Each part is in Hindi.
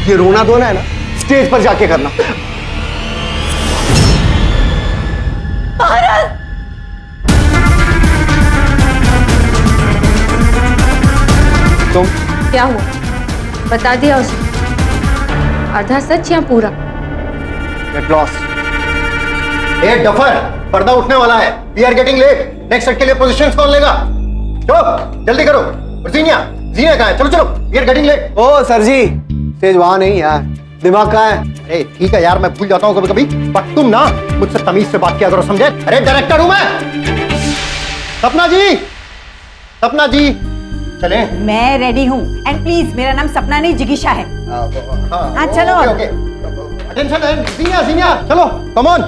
ये रोना धोना है ना स्टेज पर जाके करना। तुम क्या हुआ बता दिया उसे? आधा सच या पूरा? Get lost. ए डफर, पर्दा उठने वाला है। We are getting late. Next set के लिए पोजीशंस कौन लेगा? चलो जल्दी करो। जीनिया कहाँ है? चलो चलो, वी आर गेटिंग लेट। ओ सर जी, स्टेज वहां नहीं यार, दिमाग कहाँ है? अरे ठीक है यार, मैं भूल जाता हूँ कभी कभी, बट तुम ना मुझसे तमीज से बात किया करो, समझे? अरे डायरेक्टर हूं मैं। सपना जी चले। मैं रेडी हूँ। एंड प्लीज, मेरा नाम सपना नहीं जिगीशा है। हाँ चलो। ओके अटेंशन जीनिया चलो, come on.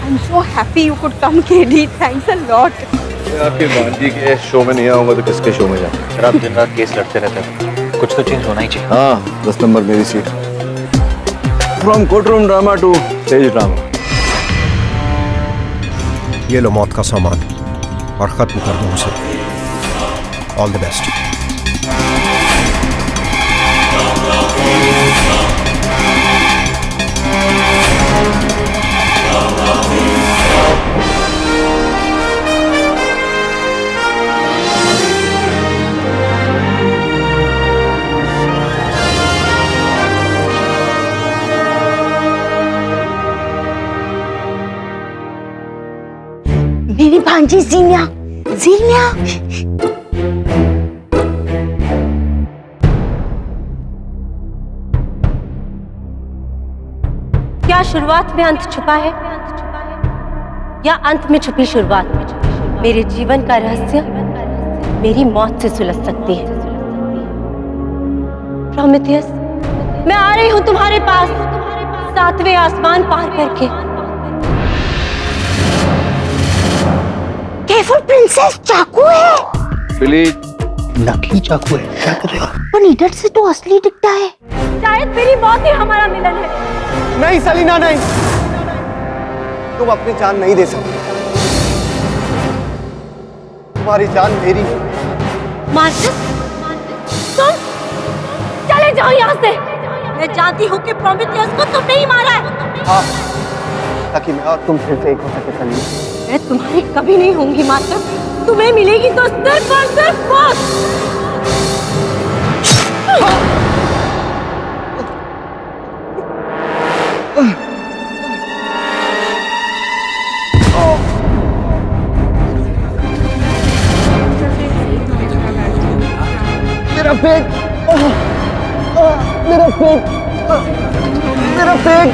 I'm so happy you could come, KD. Thanks a lot. आपके भांजी के शो में नहीं आऊंगा तो किसके शो में जाऊंगा? सर आप दिन रात केस लड़ते रहते हैं, कुछ तो चेंज होना ही चाहिए। हाँ, 10 नंबर मेरी seat. From court room drama to stage drama. ये लो मौत का सामान और खत्म कर दो उसे। All the best. मेरी भांजी जीनिया। क्या शुरुआत में अंत छुपा है या अंत में छुपी शुरुआत? मेरे जीवन का रहस्य मेरी मौत से सुलझ सकती है। प्रोमेथियस, मैं आ रही हूं तुम्हारे पास 7वें आसमान पार करके। केवल प्रिंसेस चाकू है। प्लीज। नकली चाकू है, क्या करेगा? पर नीडर से तो असली दिखता है। शायद मेरी मौत ही हमारा मिलन है। नहीं सलीना नहीं, तुम अपनी जान नहीं दे सकती। तुम्हारी जान मेरी। मार्कस, तुम चले जाओ यहाँ से। मैं जानती हूँ कि प्रोमेथियस को तुमने ही मारा है। हाँ, ताकि मैं और तुम फिर से एक हो सके सलीना। मैं तुम्हारी कभी नहीं होंगी मार्कस, तुम्हें मिलेगी तो सिर्फ और सिर्फ मौत। मेरा पेट, मेरा पेट।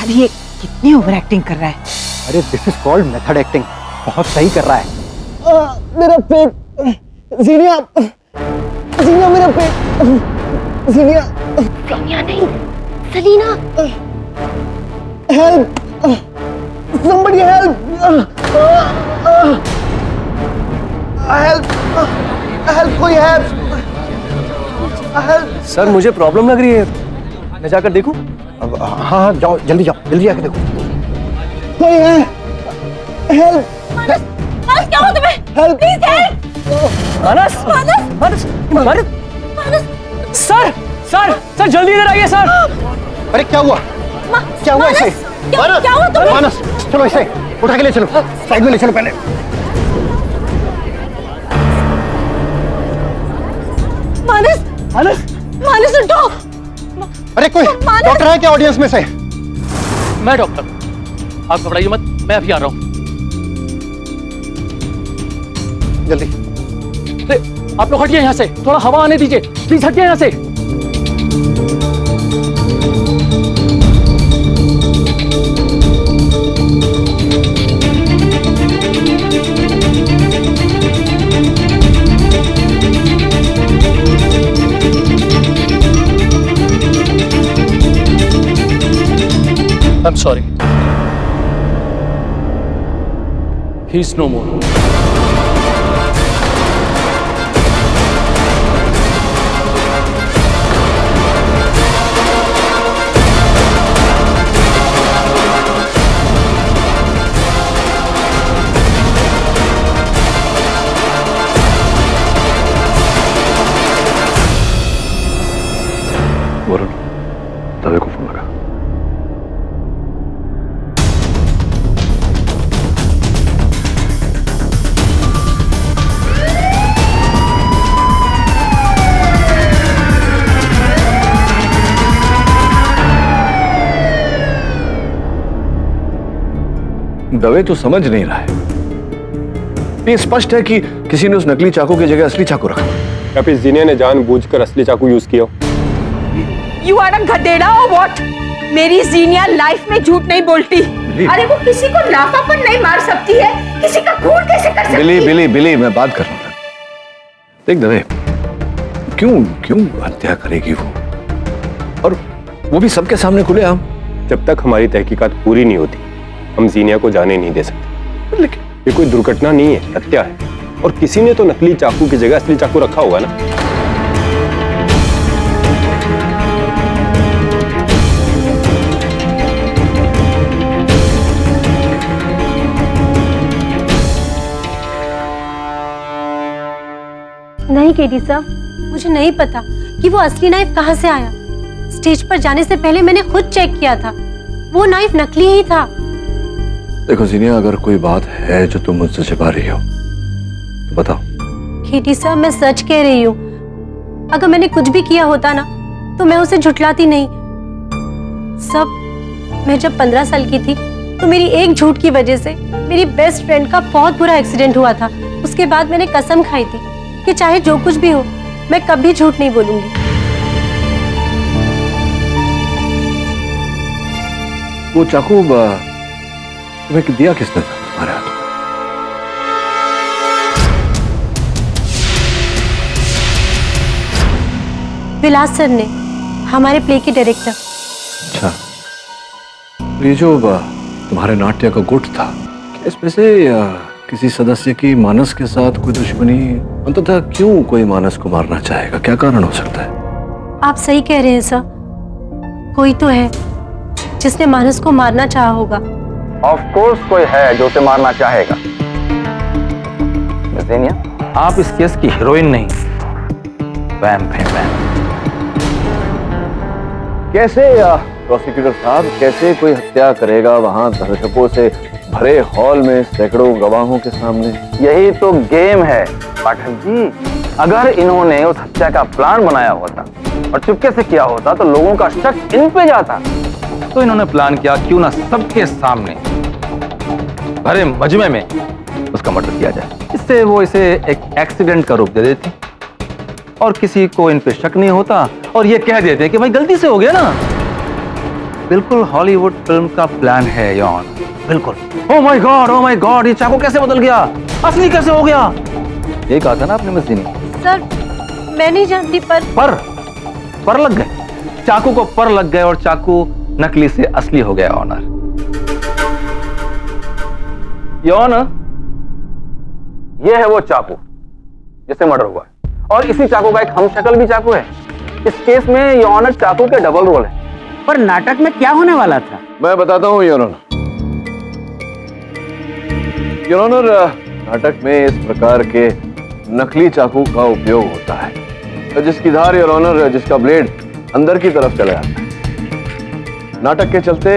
अरे ये कितनी ओवर एक्टिंग कर रहा है। अरे this is called method acting. बहुत सही कर रहा है। मेरा पेट। जीनिया मेरा पेट। जीनिया नहीं, Salina. Help, somebody help, help कोई हेल्प। सर मुझे प्रॉब्लम लग रही है, मैं जाकर देखूं? अब हाँ जाओ, जल्दी जाके देखो। कोई है? हेल्प, मानस क्या हुआ तुम्हें? Help, please help. Manas sir जल्दी इधर आइए सर। अरे क्या हुआ? क्या हुआ इसे? क्या हुआ तुम्हें? मानस चलो इसे उठा के ले चलो, साइड में ले चलो पहले। मानस उठो। अरे कोई डॉक्टर है क्या ऑडियंस में से? मैं डॉक्टर, आप घबराइए मत, मैं अभी आ रहा हूँ। जल्दी। अरे आप लोग हटिए यहाँ से, थोड़ा हवा आने दीजिए, प्लीज हटिए यहाँ से। I'm sorry. He's no more. Dave तो समझ नहीं रहा है। ये स्पष्ट है कि किसी ने उस नकली चाकू की जगह असली चाकू रखा। या फिर जीनिया ने जानबूझकर असली चाकू यूज किया। यू आर अ गधेड़ा और व्हाट? मेरी जीनिया लाइफ में झूठ नहीं बोलती। अरे वो किसी को लाफा पर नहीं मार सकती है, किसी का खून कैसे कर सकती है? बिली बिली मैं बात कर रहा हूँ। देख दवे, क्यों हत्या करेगी वो, और वो भी सबके सामने खुलेआम। जब तक हमारी तहकीकात पूरी नहीं होती हम जीनिया को जाने नहीं दे सकते। लेकिन ये कोई दुर्घटना नहीं है, हत्या है, और किसी ने तो नकली चाकू की जगह असली चाकू रखा होगा ना। नहीं केडी साहब, मुझे नहीं पता कि वो असली नाइफ कहाँ से आया। स्टेज पर जाने से पहले मैंने खुद चेक किया था, वो नाइफ नकली ही था। देखो जीनिया, अगर कोई बात है जो तुम मुझसे छिपा रही हो तो बताओ। केडी साहब, मैं सच कह रही हूँ। अगर मैंने कुछ भी किया होता ना तो मैं उसे झुठलाती नहीं। सब मैं जब 15 साल की थी तो मेरी एक झूठ की वजह से मेरी बेस्ट फ्रेंड का बहुत बुरा एक्सीडेंट हुआ था। उसके बाद मैंने कसम खाई थी कि चाहे जो कुछ भी हो मैं कभी झूठ नहीं बोलूंगी। वो चाकू तुम्हें दिया किसने था तुम्हारे हाथ में? विलास सर ने, हमारे प्ले के डायरेक्टर। अच्छा, ये जो तुम्हारे नाट्य का गुट था, इसमें से किसी सदस्य की मानस के साथ कोई दुश्मनी, अंततः क्यों कोई मानस को मारना चाहेगा? क्या कारण हो सकता है? आप सही कह रहे हैं सर, कोई तो है जिसने मानस को मारना चाहा होगा। ऑफ कोर्स कोई है जो उसे मारना चाहेगा। जीनिया, आप इस केस की हीरोइन नहीं, वैम्प है, वैम्प। कैसे प्रोसिक्यूटर साहब, कैसे कोई हत्या करेगा वहां दर्शकों से भरे हॉल में सैकड़ों गवाहों के सामने? यही तो गेम है पाठक जी। अगर इन्होंने उस हत्या का प्लान बनाया होता और चुपके से किया होता तो लोगों का शक इन पे जाता। तो इन्होंने प्लान किया, क्यों ना सबके सामने भरे मजमे में उसका मर्डर किया जाए। इससे वो इसे एक एक्सीडेंट का रूप दे देती और किसी को इन पे शक नहीं होता और ये कह देते कि भाई गलती से हो गया ना। बिल्कुल हॉलीवुड फिल्म का प्लान है यौन, बिल्कुल। ओह माय गॉड, ये चाकू कैसे बदल गया, असली कैसे हो गया? ये कहा था ना आपने मिस जीनिया। सर मैं नहीं जानती, पर लग गए, चाकू को पर लग गए और चाकू नकली से असली हो गया। ऑनर ये है वो चाकू जिससे मर्डर हुआ है, और इसी चाकू का एक हमशक्ल भी चाकू है। इस केस में ये ऑनर चाकू के डबल रोल है। पर नाटक में क्या होने वाला था? मैं बताता हूँ योर ऑनर। योर ऑनर, नाटक में इस प्रकार के नकली चाकू का उपयोग होता है जिसकी धार, योर ऑनर, जिसका ब्लेड अंदर की तरफ चला जाता है। नाटक के चलते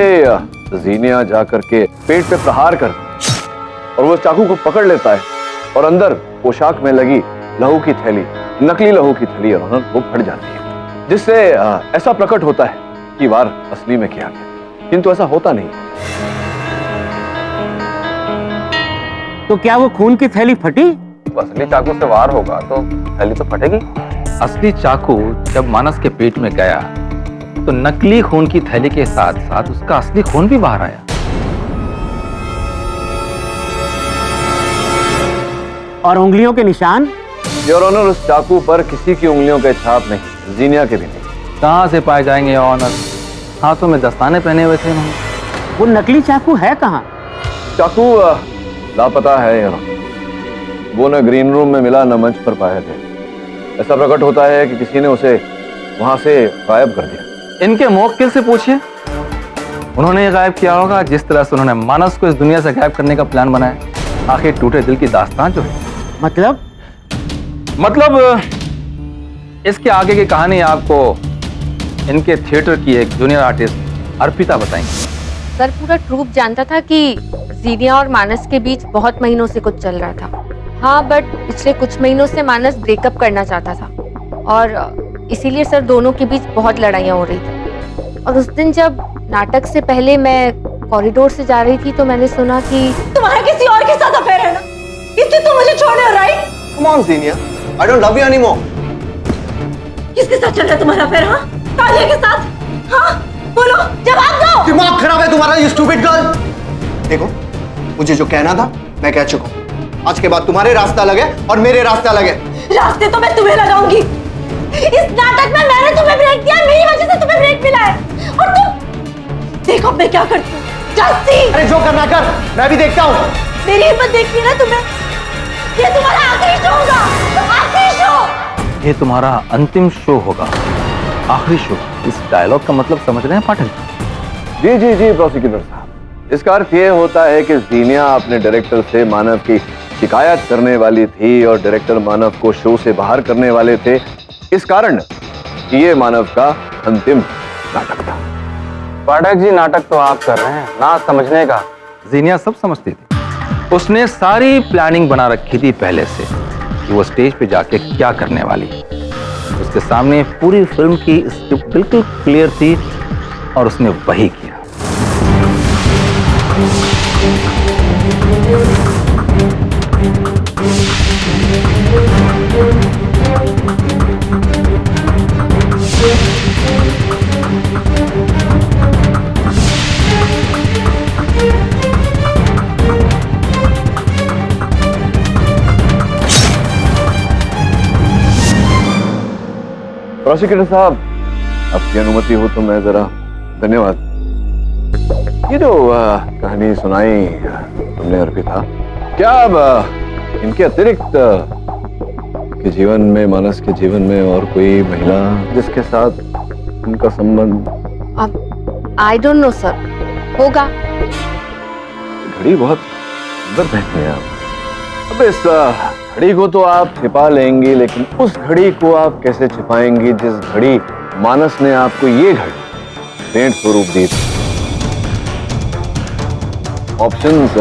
जीनिया जाकर के पेट पे प्रहार कर और वो चाकू को पकड़ लेता है और अंदर पोशाक में लगी लहू की थैली, नकली लहू की थैली, योर ऑनर, वो फट जाती है, जिससे ऐसा प्रकट होता है कि वार असली में किया गया, किंतु ऐसा होता नहीं। तो क्या वो खून की थैली फटी? असली चाकू से वार होगा तो थैली तो फटेगी। असली चाकू जब मानस के पेट में गया तो नकली खून की थैली के साथ साथ उसका असली खून भी बाहर आया। और उंगलियों के निशान? योर ऑनर, उस चाकू पर किसी की उंगलियों के छाप नहीं, जीनिया के भी नहीं। कहां से पाए जाएंगे ऑनर? हाथों में दस्ताने पहने हुए थे उन्होंने। वो नकली चाकू है कहाँ? चाकू लापता है योर ऑनर। वो न ग्रीन रूम में मिला, न मंच पर पाया गया। ऐसा प्रकट होता है कि किसी ने उसे वहां से गायब कर दिया। इनके मुवक्किल से पूछिए, उन्होंने ये गायब किया होगा जिस तरह से उन्होंने मानस को इस दुनिया से गायब करने का प्लान बनाया। आखिर टूटे दिल की दास्तान जो है। मतलब इसके आगे की कहानी आपको इनके थिएटर की एक जूनियर आर्टिस्ट अर्पिता बताएंगे। सर पूरा ट्रूप जानता था कि जीनिया और मानस के बीच बहुत महीनों से कुछ चल रहा था। हाँ, बट पिछले कुछ महीनों से मानस ब्रेकअप करना चाहता था और इसीलिए सर दोनों के बीच बहुत लड़ाइयाँ हो रही थी। और उस दिन जब नाटक से पहले मैं कॉरिडोर से जा रही थी तो मैंने सुना कि तुम्हारा किसी और के साथ अफेयर है ना, इसलिए तुम मुझे छोड़ रहे हो, right? Come on Zeenia, I don't love you anymore. किसके साथ चल रहा है तुम्हारा अफेयर? हाँ, तालिया के साथ? हाँ, बोलो, जवाब दो। दिमाग खराब है तुम्हारा, you stupid girl। देखो, मुझे जो कहना था मैं कह चुका हूँ। आज के बाद तुम्हारे रास्ता अलग है और मेरे रास्ता अलग है। रास्ते तो मैं तुम्हें लगाऊंगी। इस नाटक में मैंने तुम्हें ब्रेक दिया, मेरी वजह से तुम्हें ब्रेक मिला है। और तुम देखो अब मैं क्या करती हूँ। Just see। अरे जो करना कर, मैं भी देखता हूँ। मेरी हिम्मत देखनी है ना तुम्हें? ये तुम्हारा आखिरी शो होगा, आखिरी शो। ये तुम्हारा अंतिम शो होगा, आखिरी शो। इस डायलॉग का मतलब समझ रहे हैं पाठक? जी जी जी प्रोसिक्यूटर साहब, इसका अर्थ ये होता है कि ज़ीनिया अपने डायरेक्टर से मानव की शिकायत करने वाली थी और डायरेक्टर मानव को शो से बाहर करने वाले थे, इस कारण ये मानव का अंतिम नाटक था। पाठक जी, नाटक तो आप कर रहे हैं, ना समझने का। ज़ीनिया सब समझती थी, उसने सारी प्लानिंग बना रखी थी पहले से कि वो स्टेज पे जाके क्या करने वाली है। उसके सामने पूरी फिल्म की स्क्रिप्ट बिल्कुल क्लियर थी और उसने वही किया। प्रोसिक्यूटर साहब, आपकी अनुमति हो तो मैं जरा, धन्यवाद। ये जो कहानी सुनाई तुमने अर्पिता, क्या अब इनके अतिरिक्त के जीवन में, मानस के जीवन में और कोई महिला जिसके साथ उनका संबंध? अब आई डोंट नो सर, होगा। घड़ी बहुत सुंदर पहनी है आप। अब इस घड़ी को तो आप छिपा लेंगी, लेकिन उस घड़ी को आप कैसे छिपाएंगी जिस घड़ी मानस ने आपको ये घड़ी भेंट स्वरूप दी थी? ऑप्शंस,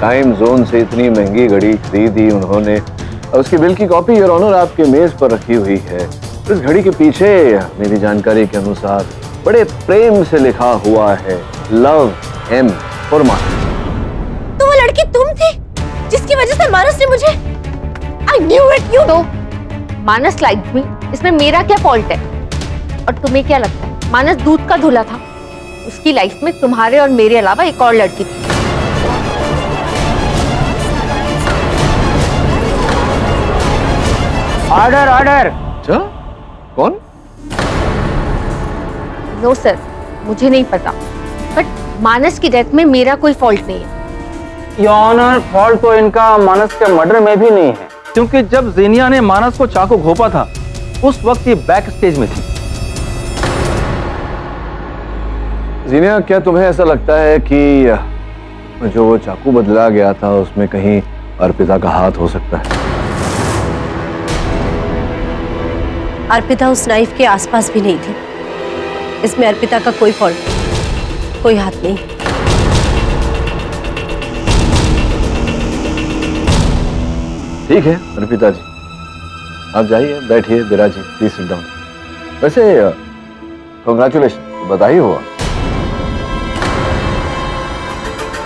टाइम जोन से इतनी महंगी घड़ी खरीदी उन्होंने, और उसकी बिल की कॉपी योर ऑनर आपके मेज पर रखी हुई है। इस घड़ी के पीछे मेरी जानकारी के अनुसार बड़े प्रेम से लिखा हुआ है, लव एम फॉर मानस। तो वो लड़की तुम थी जिसकी वजह से मानस ने मुझे, I knew it, you। तो मानस लाइक मी, इसमें मेरा क्या फॉल्ट है? और तुम्हें क्या लगता है मानस दूध का धुला था? उसकी लाइफ में तुम्हारे और मेरे अलावा एक और लड़की थी। Order order. अच्छा, कौन? नो सर, मुझे नहीं पता, बट मानस की डेथ में मेरा कोई फॉल्ट नहीं है। योर ऑनर, फॉल्ट तो इनका मानस के मर्डर में भी नहीं है, क्योंकि जब ज़ीनिया ने मानस को चाकू घोंपा था उस वक्त ये बैक स्टेज में थी। ज़ीनिया, क्या तुम्हें ऐसा लगता है कि जो वो चाकू बदला गया था उसमें कहीं अर्पिता का हाथ हो सकता है? अर्पिता उस नाइफ के आसपास भी नहीं थी। इसमें अर्पिता का कोई फॉल्ट नहीं, कोई हाथ नहीं। ठीक है अर्पिता जी, आप जाइए, बैठिए, विराजिए, प्लीज सिट डाउन। वैसे कांग्रेचुलेशन, बधाई हुआ।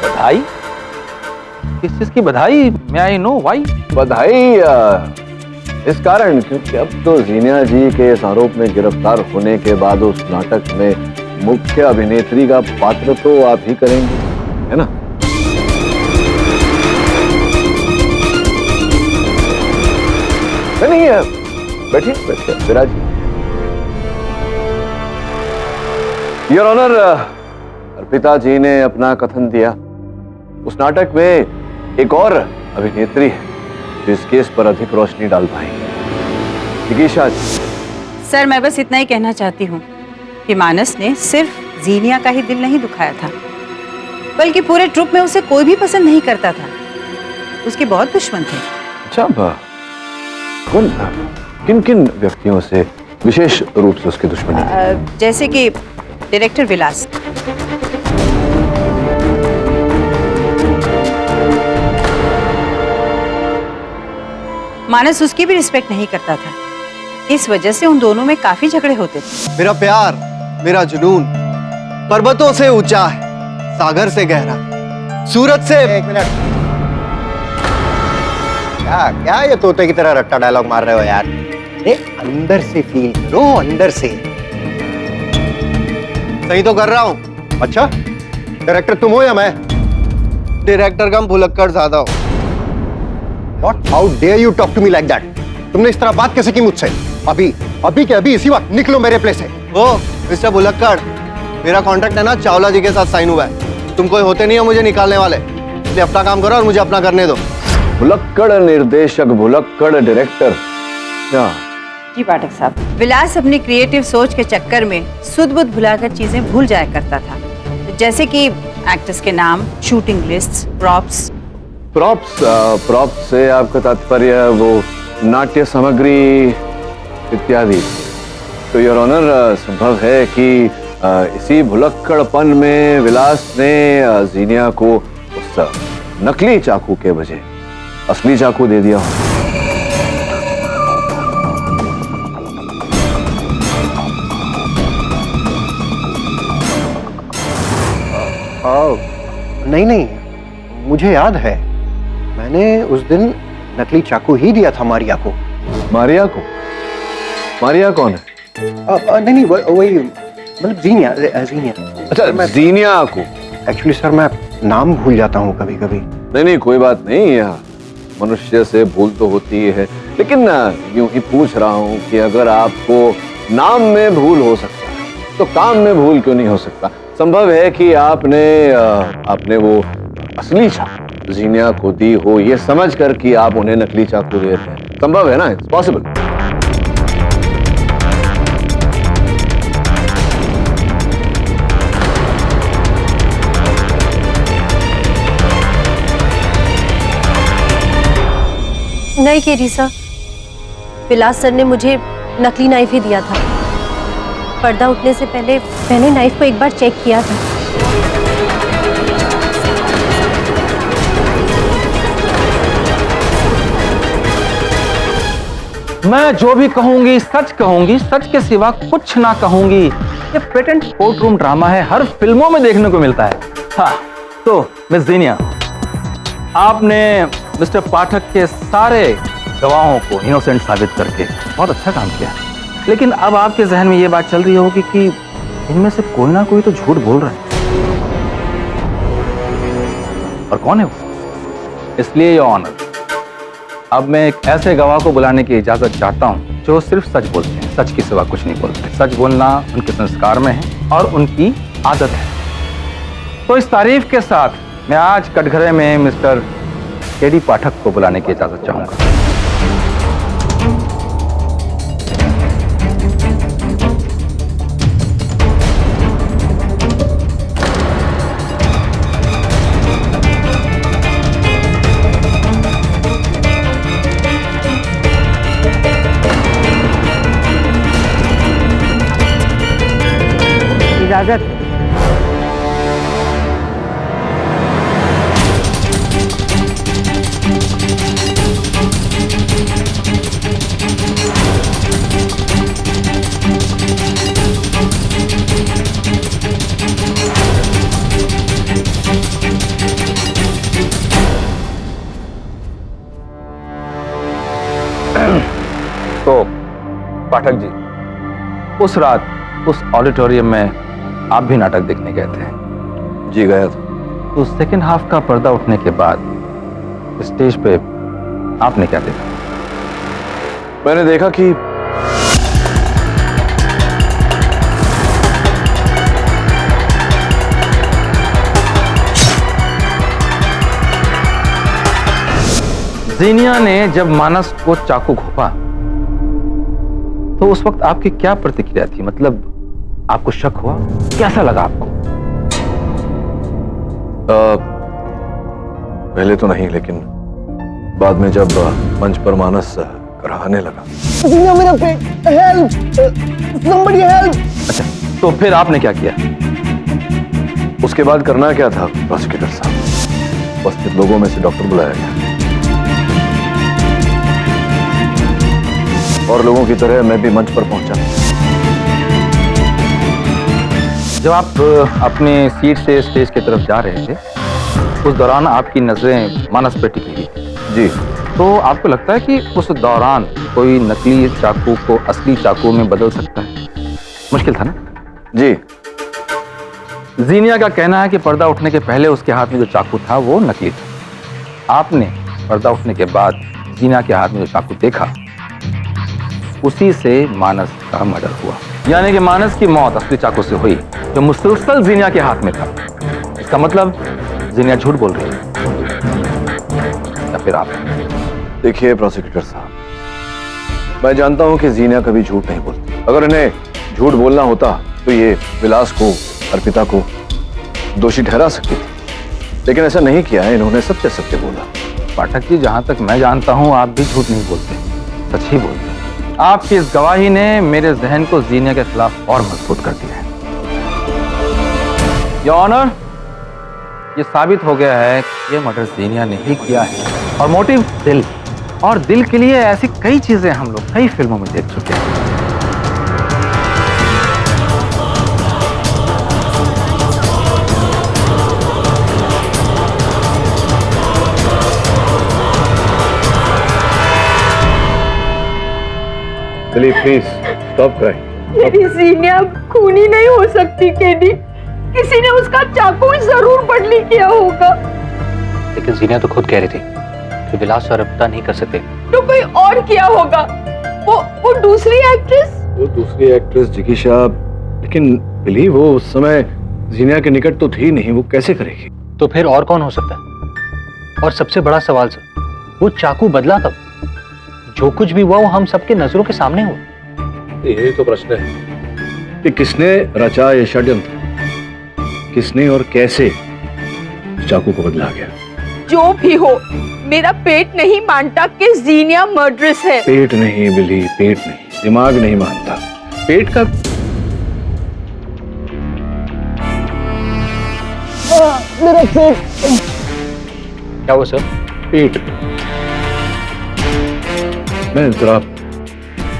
बधाई? किस चीज की बधाई? मैं आई नो व्हाई? बधाई इस कारण क्योंकि अब तो ज़ीनिया जी के इस आरोप में गिरफ्तार होने के बाद उस नाटक में मुख्य अभिनेत्री का पात्र तो आप ही करेंगे, है ना? नहीं, बैठिए बैठिए विराजिए। योर ऑनर, अर्पिता जी ने अपना कथन दिया। उस नाटक में एक और अभिनेत्री है जो इस केस पर अधिक रोशनी डाल पाएंगी, जिगीशा जी। सर, मैं बस इतना ही कहना चाहती हूँ कि मानस ने सिर्फ ज़ीनिया का ही दिल नहीं दुखाया था, बल्कि पूरे ट्रुप में उसे कोई भी पसंद नहीं करता था। उसके बहुत दुश्मन थे। अच्छा, कौन, किन किन व्यक्तियों से विशेष रूप से उसकी दुश्मनी? जैसे कि डायरेक्टर विलास। मानस उसकी भी रिस्पेक्ट नहीं करता था, इस वजह से उन दोनों में काफी झगड़े होते थे। मेरा प्यार, मेरा जुनून पर्वतों से ऊंचा है, सागर से गहरा, सूरत से। एक मिनट, क्या क्या ये तोते की तरह रट्टा डायलॉग मार रहे हो यार? अंदर से फील करो, अंदर से। सही तो कर रहा हूँ। अच्छा, डायरेक्टर तुम हो या मैं? डायरेक्टर कम भुलक्कड़ ज्यादा हो। What? How dare you talk to me like that? तुमने इस तरह बात कैसे की मुझसे? अभी अभी के अभी इसी वक्त निकलो मेरे प्लेस से। ओ मिस्टर भुलक्कड़, मेरा कॉन्ट्रैक्ट है ना चावला जी के साथ साइन हुआ है। तुम कोई होते नहीं हो मुझे निकालने वाले, इसलिए अपना काम करो और मुझे अपना करने दो। भुलक्कड़ निर्देशक, भुलक्कड़ डायरेक्टर। क्या जी पाठक साहब, विलास अपनी क्रिएटिव सोच के चक्कर में सुध बुध भुलाकर चीजें भूल जाया करता था, जैसे कि एक्टर्स के नाम, शूटिंग लिस्ट्स, प्रॉप्स। प्रॉप्स से आपका तात्पर्य वो नाट्य सामग्री इत्यादि। तो योर ऑनर, संभव है कि इसी भुलक्कड़पन में विलास ने जीनिया को उस नकली चाकू के बजाय असली चाकू दे दिया हो। नहीं नहीं, मुझे याद है, मैंने उस दिन नकली चाकू ही दिया था मारिया को। मारिया को? मारिया कौन है? नहीं नहीं, वही मतलब जीनिया। अच्छा, जीनिया को। एक्चुअली सर, मैं नाम भूल जाता हूँ कभी कभी। नहीं, कोई बात नहीं, यह मनुष्य से भूल तो होती है, लेकिन यूं ही पूछ रहा हूँ कि अगर आपको नाम में भूल हो सकता है तो काम में भूल क्यों नहीं हो सकता? संभव है कि आपने वो असली चाकू जीनिया को दी हो ये समझ कर कि आप उन्हें नकली चाकू दे रहे हैं। संभव है ना? It's possible. नहीं केरी सर, विलास सर ने मुझे नकली नाइफ ही दिया था। पर्दा उठने से पहले मैंने नाइफ को एक बार चेक किया था। मैं जो भी कहूंगी सच कहूंगी, सच के सिवा कुछ ना कहूंगी। ये पेटेंट कोर्ट रूम ड्रामा है, हर फिल्मों में देखने को मिलता है। हाँ, तो मिस जीनिया, आपने मिस्टर पाठक के सारे गवाहों को इनोसेंट साबित करके बहुत अच्छा काम किया, लेकिन अब आपके जहन में ये बात चल रही होगी कि इनमें से कोई ना कोई तो झूठ बोल रहा है। और कौन है वो? इसलिए योर ऑनर, अब मैं एक ऐसे गवाह को बुलाने की इजाजत चाहता हूं जो सिर्फ सच बोलते हैं, सच के सिवा कुछ नहीं बोलते। सच बोलना उनके संस्कार में है और उनकी आदत है। तो इस तारीफ के साथ मैं आज कटघरे में मिस्टर केडी पाठक को बुलाने की इजाजत चाहूंगा। इजाजत। तो पाठक जी, उस रात उस ऑडिटोरियम में आप भी नाटक देखने गए थे? जी गया था। तो सेकंड हाफ का पर्दा उठने के बाद स्टेज पे आपने क्या देखा? मैंने देखा कि जीनिया ने जब मानस को चाकू घोंपा तो उस वक्त आपकी क्या प्रतिक्रिया थी? मतलब आपको शक हुआ? कैसा लगा आपको? पहले तो नहीं, लेकिन बाद में जब मंच पर मानस कराहने लगा। मेरा पेट, हेल्प, somebody help। अच्छा, तो फिर आपने क्या किया? उसके बाद करना क्या था प्रोसिक्यूटर साहब? उपस्थित लोगों में से डॉक्टर बुलाया गया और लोगों की तरह मैं भी मंच पर पहुंचा। जब आप अपने सीट से स्टेज की तरफ जा रहे थे उस दौरान आपकी नजरें मानस पे टिकी हुई थी। जी। तो आपको लगता है कि उस दौरान कोई नकली चाकू को असली चाकू में बदल सकता है? मुश्किल था ना? जी। जीनिया का कहना है कि पर्दा उठने के पहले उसके हाथ में जो चाकू था वो नकली था। आपने पर्दा उठने के बाद जीनिया के हाथ में जो चाकू देखा उसी से मानस का मर्डर हुआ। यानी कि मानस की मौत असली चाकू से हुई जो मुसलसल जीनिया के हाथ में था। इसका मतलब जीनिया झूठ बोल रही है या फिर आप? देखिए प्रोसिक्यूटर साहब, मैं जानता हूं कि जीनिया कभी झूठ नहीं बोलती। अगर इन्हें झूठ बोलना होता तो ये विलास को, अर्पिता को दोषी ठहरा सकती थी, लेकिन ऐसा नहीं किया है। इन्होंने सत्य सत्य बोला। पाठक जी, जहां तक मैं जानता हूं आप भी झूठ नहीं बोलते, सच ही बोलते। आपकी इस गवाही ने मेरे जहन को जीनिया के खिलाफ और मजबूत कर दिया है। योर ऑनर, ये साबित हो गया है कि ये मर्डर जीनिया ने ही किया है और मोटिव दिल। और दिल के लिए ऐसी कई चीजें हम लोग कई फिल्मों में देख चुके हैं। Dilip please stop crying. मेरी जीनिया खूनी नहीं हो सकती केडी। किसी ने उसका चाकू जरूर बदली किया होगा। लेकिन जीनिया तो खुद कह रही थी कि विलास और अर्पिता नहीं कर सकते। तो कोई और किया होगा। वो दूसरी एक्ट्रेस। वो दूसरी एक्ट्रेस जिकीशा, लेकिन बिलीव वो उस समय जीनिया के निकट तो थी नहीं, वो कैसे करेगी? तो फिर और कौन हो सकता है? और सबसे बड़ा सवाल सर, वो चाकू बदला कब? जो कुछ भी हुआ वो हम सबके नजरों के सामने हुआ। यही तो प्रश्न है कि किसने रचा ये षड्यंत्र, किसने और कैसे चाकू को बदला गया। जो भी हो, मेरा पेट नहीं मानता कि जीनिया मर्डरस है। पेट नहीं बिली, पेट नहीं, दिमाग नहीं मानता। पेट का मेरा पेट। क्या हुआ सर? पेट। मैं जरा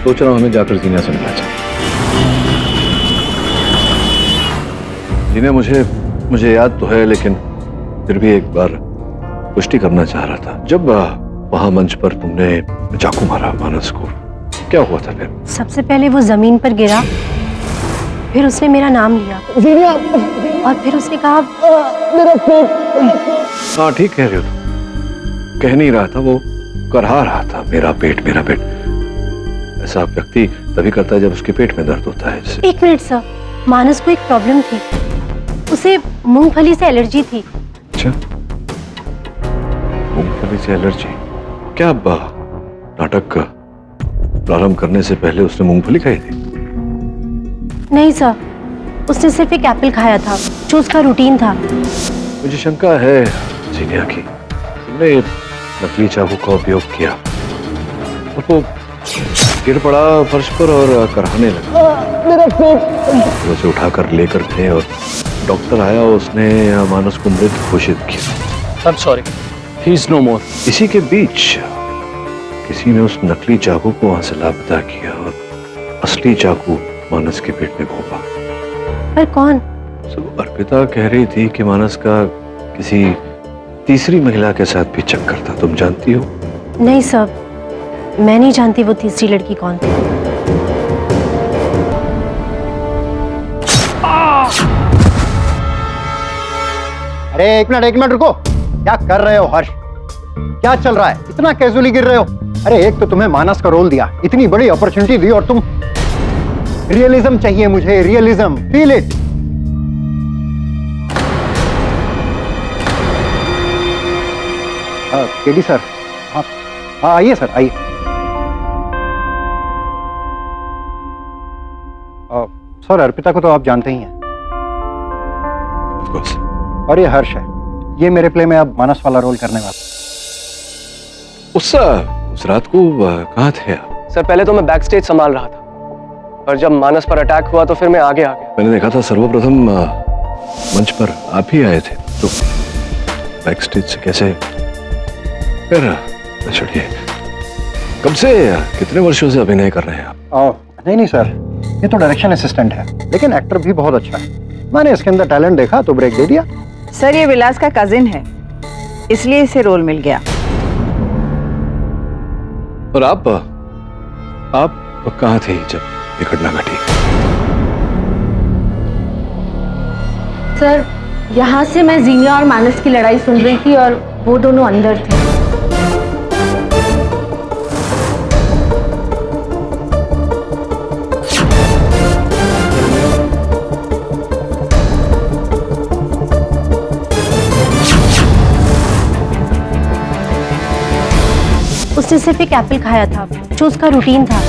सोच रहा हूं हमें जाकर जीनिया से मिलना चाहिए। जीनिया, मुझे याद तो है, लेकिन फिर भी एक बार पुष्टि करना चाह रहा था। जब वहां मंच पर तुमने चाकू मारा मानस को, क्या हुआ था फिर? सबसे पहले वो जमीन पर गिरा, फिर उसने मेरा नाम लिया जीनिया, और फिर उसने कहा मेरा पेट। हाँ ठीक कह रहे हो तुम। कह नहीं रहा था, वो करहा रहा था, मेरा पेट मेरा पेट। ऐसा व्यक्ति तभी करता है जब उसके पेट में दर्द होता है। जैसे एक मिनट सर, मानस को एक प्रॉब्लम थी, उसे मूंगफली से एलर्जी थी। अच्छा, मूंगफली से एलर्जी? क्या नाटक प्रारंभ करने से पहले उसने मूंगफली खाई थी? नहीं सर, उसने सिर्फ एक एप्पल खाया था जो उसका रूटीन था। मुझे शंका है जीनिया की, तुमने नकली चाकू का उपयोग किया और वो गिर पड़ा फर्श पर और करहाने लगा। मेरा पेट। उसे उठाकर लेकर गए और डॉक्टर आया, उसने मानस को मृत घोषित किया। I'm sorry, he is no more। इसी के बीच किसी ने उस नकली चाकू को वहां से लापता किया और असली चाकू मानस के पेट में घोंपा। पर कौन? सब अर्पिता कह रही थी कि मानस का किसी तीसरी महिला के साथ भी चक्कर था। तुम जानती हो? नहीं सर, मैं नहीं जानती वो तीसरी लड़की कौन थी। अरे एक मिनट रुको। क्या कर रहे हो हर्ष? क्या चल रहा है? इतना कैजुअली गिर रहे हो? अरे एक तो तुम्हें मानस का रोल दिया, इतनी बड़ी अपॉर्चुनिटी दी, और तुम रियलिज्म चाहिए मुझे, realism. Feel it. KD sir, हाँ आइए सर, आइए। सर अर्पिता को तो आप जानते ही हैं। Of course। और ये हर्ष है, ये मेरे प्ले में अब मानस वाला रोल करने वाला। उस रात को कहाँ थे आप? सर पहले तो मैं बैक स्टेज संभाल रहा था, पर जब मानस पर अटैक हुआ तो फिर मैं आगे आ गया। मैंने देखा था सर्वप्रथम मंच पर आप ही आए थे, तो बैक स्टेज से कैसे? फिर छोड़िए, कब से कितने वर्षों से अभिनय कर रहे हैं आप? नहीं सर, ये तो डायरेक्शन असिस्टेंट है, लेकिन एक्टर भी बहुत अच्छा है। मैंने इसके अंदर टैलेंट देखा तो ब्रेक दे दिया। सर ये विलास का कजिन है, इसलिए इसे रोल मिल गया। और आप कहाँ थे जब ये घटना घटी? सर यहाँ से मैं जीनिया और मानस की लड़ाई सुन रही थी और वो दोनों अंदर थे। उसने सिर्फ एक एप्पल खाया था जो उसका रूटीन था।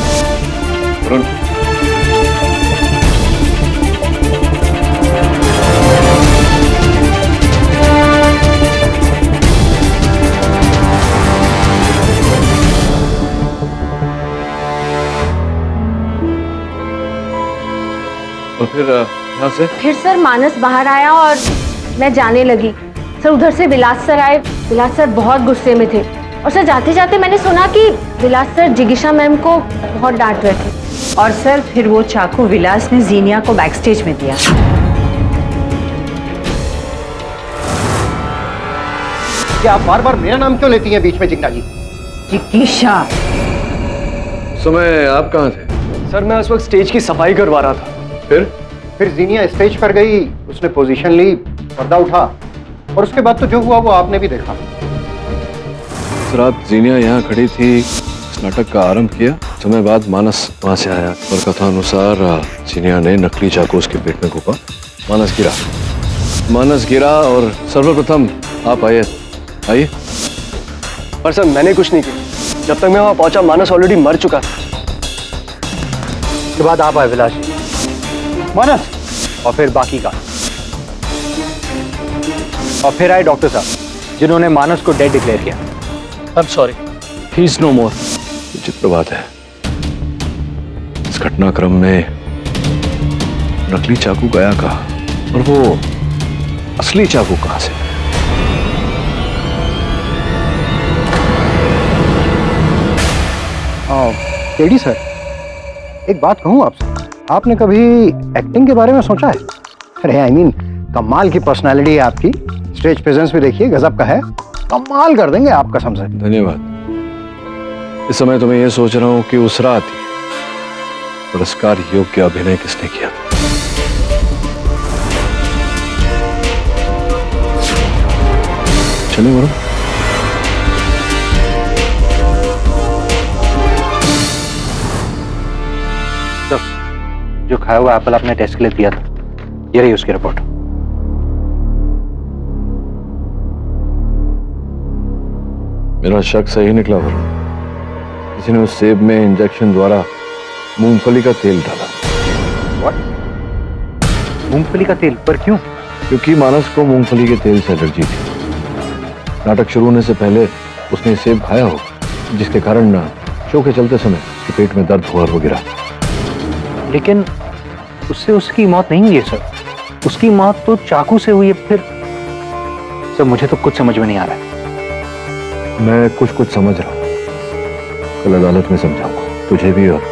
वरुण, और फिर यहाँ से? फिर सर मानस बाहर आया और मैं जाने लगी। सर उधर से विलास सर आए। विलास सर बहुत गुस्से में थे और सर जाते जाते मैंने सुना कि विलास सर जिगीशा मैम को बहुत डांट रहे थे। और सर फिर वो चाकू विलास ने जीनिया को बैकस्टेज में दिया। क्या आप बार बार मेरा नाम क्यों लेती हैं बीच में जिग्ना जी? जिगीशा। समय आप कहाँ थे? सर मैं उस वक्त स्टेज की सफाई करवा रहा था। फिर जीनिया स्टेज पर गई, उसने पोजीशन ली, पर्दा उठा और उसके बाद तो जो हुआ वो आपने भी देखा। रात जीनिया यहाँ खड़ी थी, इस नाटक का आरंभ किया। समय बाद मानस वहां से आया और कथा अनुसार जीनिया ने नकली चाकू उसके पेट में घोंपा। मानस गिरा और सर्वप्रथम आप आइए। पर सर मैंने कुछ नहीं किया। जब तक मैं वहां पहुंचा मानस ऑलरेडी मर चुका था। उसके बाद आप आए विलास जी, मानस और फिर बाकी का, और फिर आए डॉक्टर साहब जिन्होंने मानस को डेड डिक्लेयर किया। I am sorry, he is no more. विचित्र बात है, इस घटनाक्रम में नकली चाकू गया कहाँ और वो असली चाकू कहाँ से? केडी सर, एक बात कहूं आपसे, आपने कभी एक्टिंग के बारे में सोचा है? अरे आई मीन कमाल की पर्सनालिटी है आपकी, स्टेज प्रेजेंस भी देखिए गजब का है, कमाल कर देंगे आप कसम से। धन्यवाद। इस समय तो मैं ये सोच रहा हूँ कि उस रात पुरस्कार योग्य अभिनय किसने किया था। चलिए वरुण। जो खाया हुआ एप्पल आपने टेस्ट के लिए दिया था, ये रही उसकी रिपोर्ट। मेरा शक सही निकला वरुण, किसी ने उस सेब में इंजेक्शन द्वारा मूंगफली का तेल डाला। मूंगफली का तेल? पर क्यों? क्योंकि मानस को मूंगफली के तेल से एलर्जी थी। नाटक शुरू होने से पहले उसने सेब खाया हो, जिसके कारण शो के चलते समय उसके पेट में दर्द हुआ और वो गिरा। लेकिन उससे उसकी मौत नहीं हुई है सर, उसकी मौत तो चाकू से हुई है। फिर सर मुझे तो कुछ समझ में नहीं आ रहा है। मैं कुछ समझ रहा हूँ, कल अदालत में समझाऊंगा तुझे भी और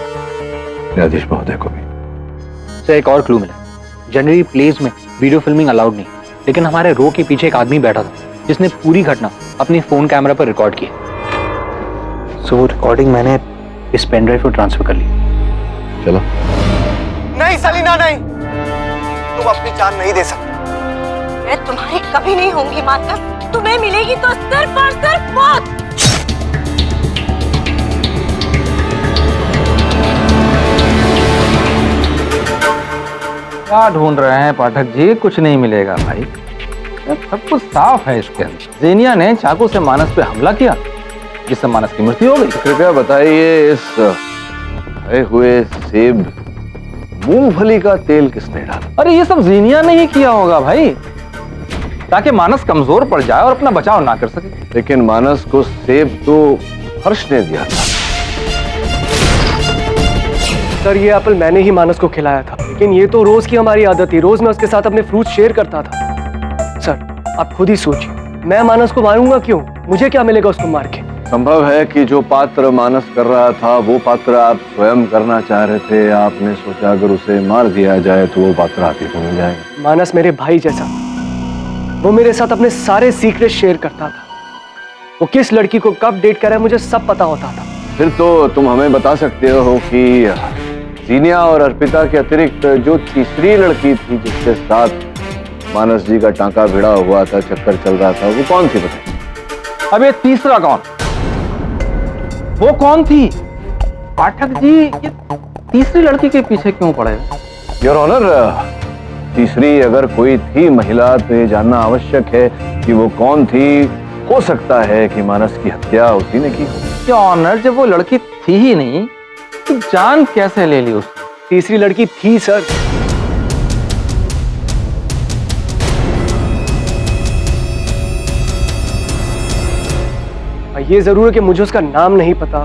न्यायाधीश महोदय को भी। सर एक और क्लू मिला, जनरली प्लेज में वीडियो फिल्मिंग अलाउड नहीं, लेकिन हमारे रो के पीछे एक आदमी बैठा था जिसने पूरी घटना अपनी फोन कैमरा पर रिकॉर्ड की। सो वो रिकॉर्डिंग मैंने इस पेन ड्राइव को ट्रांसफर कर ली। चलो। नहीं सलीना नहीं, तुम अपनी जान नहीं दे सकते। मैं तुम्हारी कभी नहीं होंगी मानस, तुम्हें मिलेगी तो सिर्फ और सिर्फ मौत। क्या ढूंढ रहे हैं पाठक जी? कुछ नहीं मिलेगा भाई, सब कुछ साफ है इसके अंदर। जेनिया ने चाकू से मानस पे हमला किया, जिससे मानस की मृत्यु हो गई। कृपया बताइए, इस खाए हुए सेब मूंगफली का तेल किसने डाला? अरे ये सब जीनिया ने ही किया होगा भाई, ताकि मानस कमजोर पड़ जाए और अपना बचाव ना कर सके। लेकिन मानस को सेब तो हर्ष ने दिया था। सर ये एप्पल मैंने ही मानस को खिलाया था, लेकिन ये तो रोज की हमारी आदत थी, रोज मैं उसके साथ अपने फ्रूट शेयर करता था। सर आप खुद ही सोचिए, मैं मानस को मारूंगा क्यों? मुझे क्या मिलेगा उसको मार के? संभव है कि जो पात्र मानस कर रहा था वो पात्र आप स्वयं करना चाह रहे थे। आपने सोचा अगर उसे मार दिया जाए तो वो पात्र आप ही को मिल जाएगा। मानस मेरे भाई जैसा था। वो मेरे साथ अपने सारे सीक्रेट शेयर करता था। वो किस लड़की को कब डेट करा है मुझे सब पता होता था। फिर तो तुम हमें बता सकते हो कि जीनिया और अर्पिता के अतिरिक्त जो तीसरी लड़की थी जिसके साथ मानस जी का टांका भिड़ा हुआ था, चक्कर चल रहा था, वो कौन थी बताइए। अब ये तीसरा कौन? वो कौन थी? पाठक जी, ये तीसरी लड़की के पीछे क्यों पड़े? योर ऑनर, तीसरी अगर कोई थी महिला तो ये जानना आवश्यक है कि वो कौन थी। हो सकता है कि मानस की हत्या उसी ने की हो। योर ऑनर, जब वो लड़की थी ही नहीं तो जान कैसे ले ली उसने? तीसरी लड़की थी सर। ये जरूर है कि मुझे उसका नाम नहीं पता।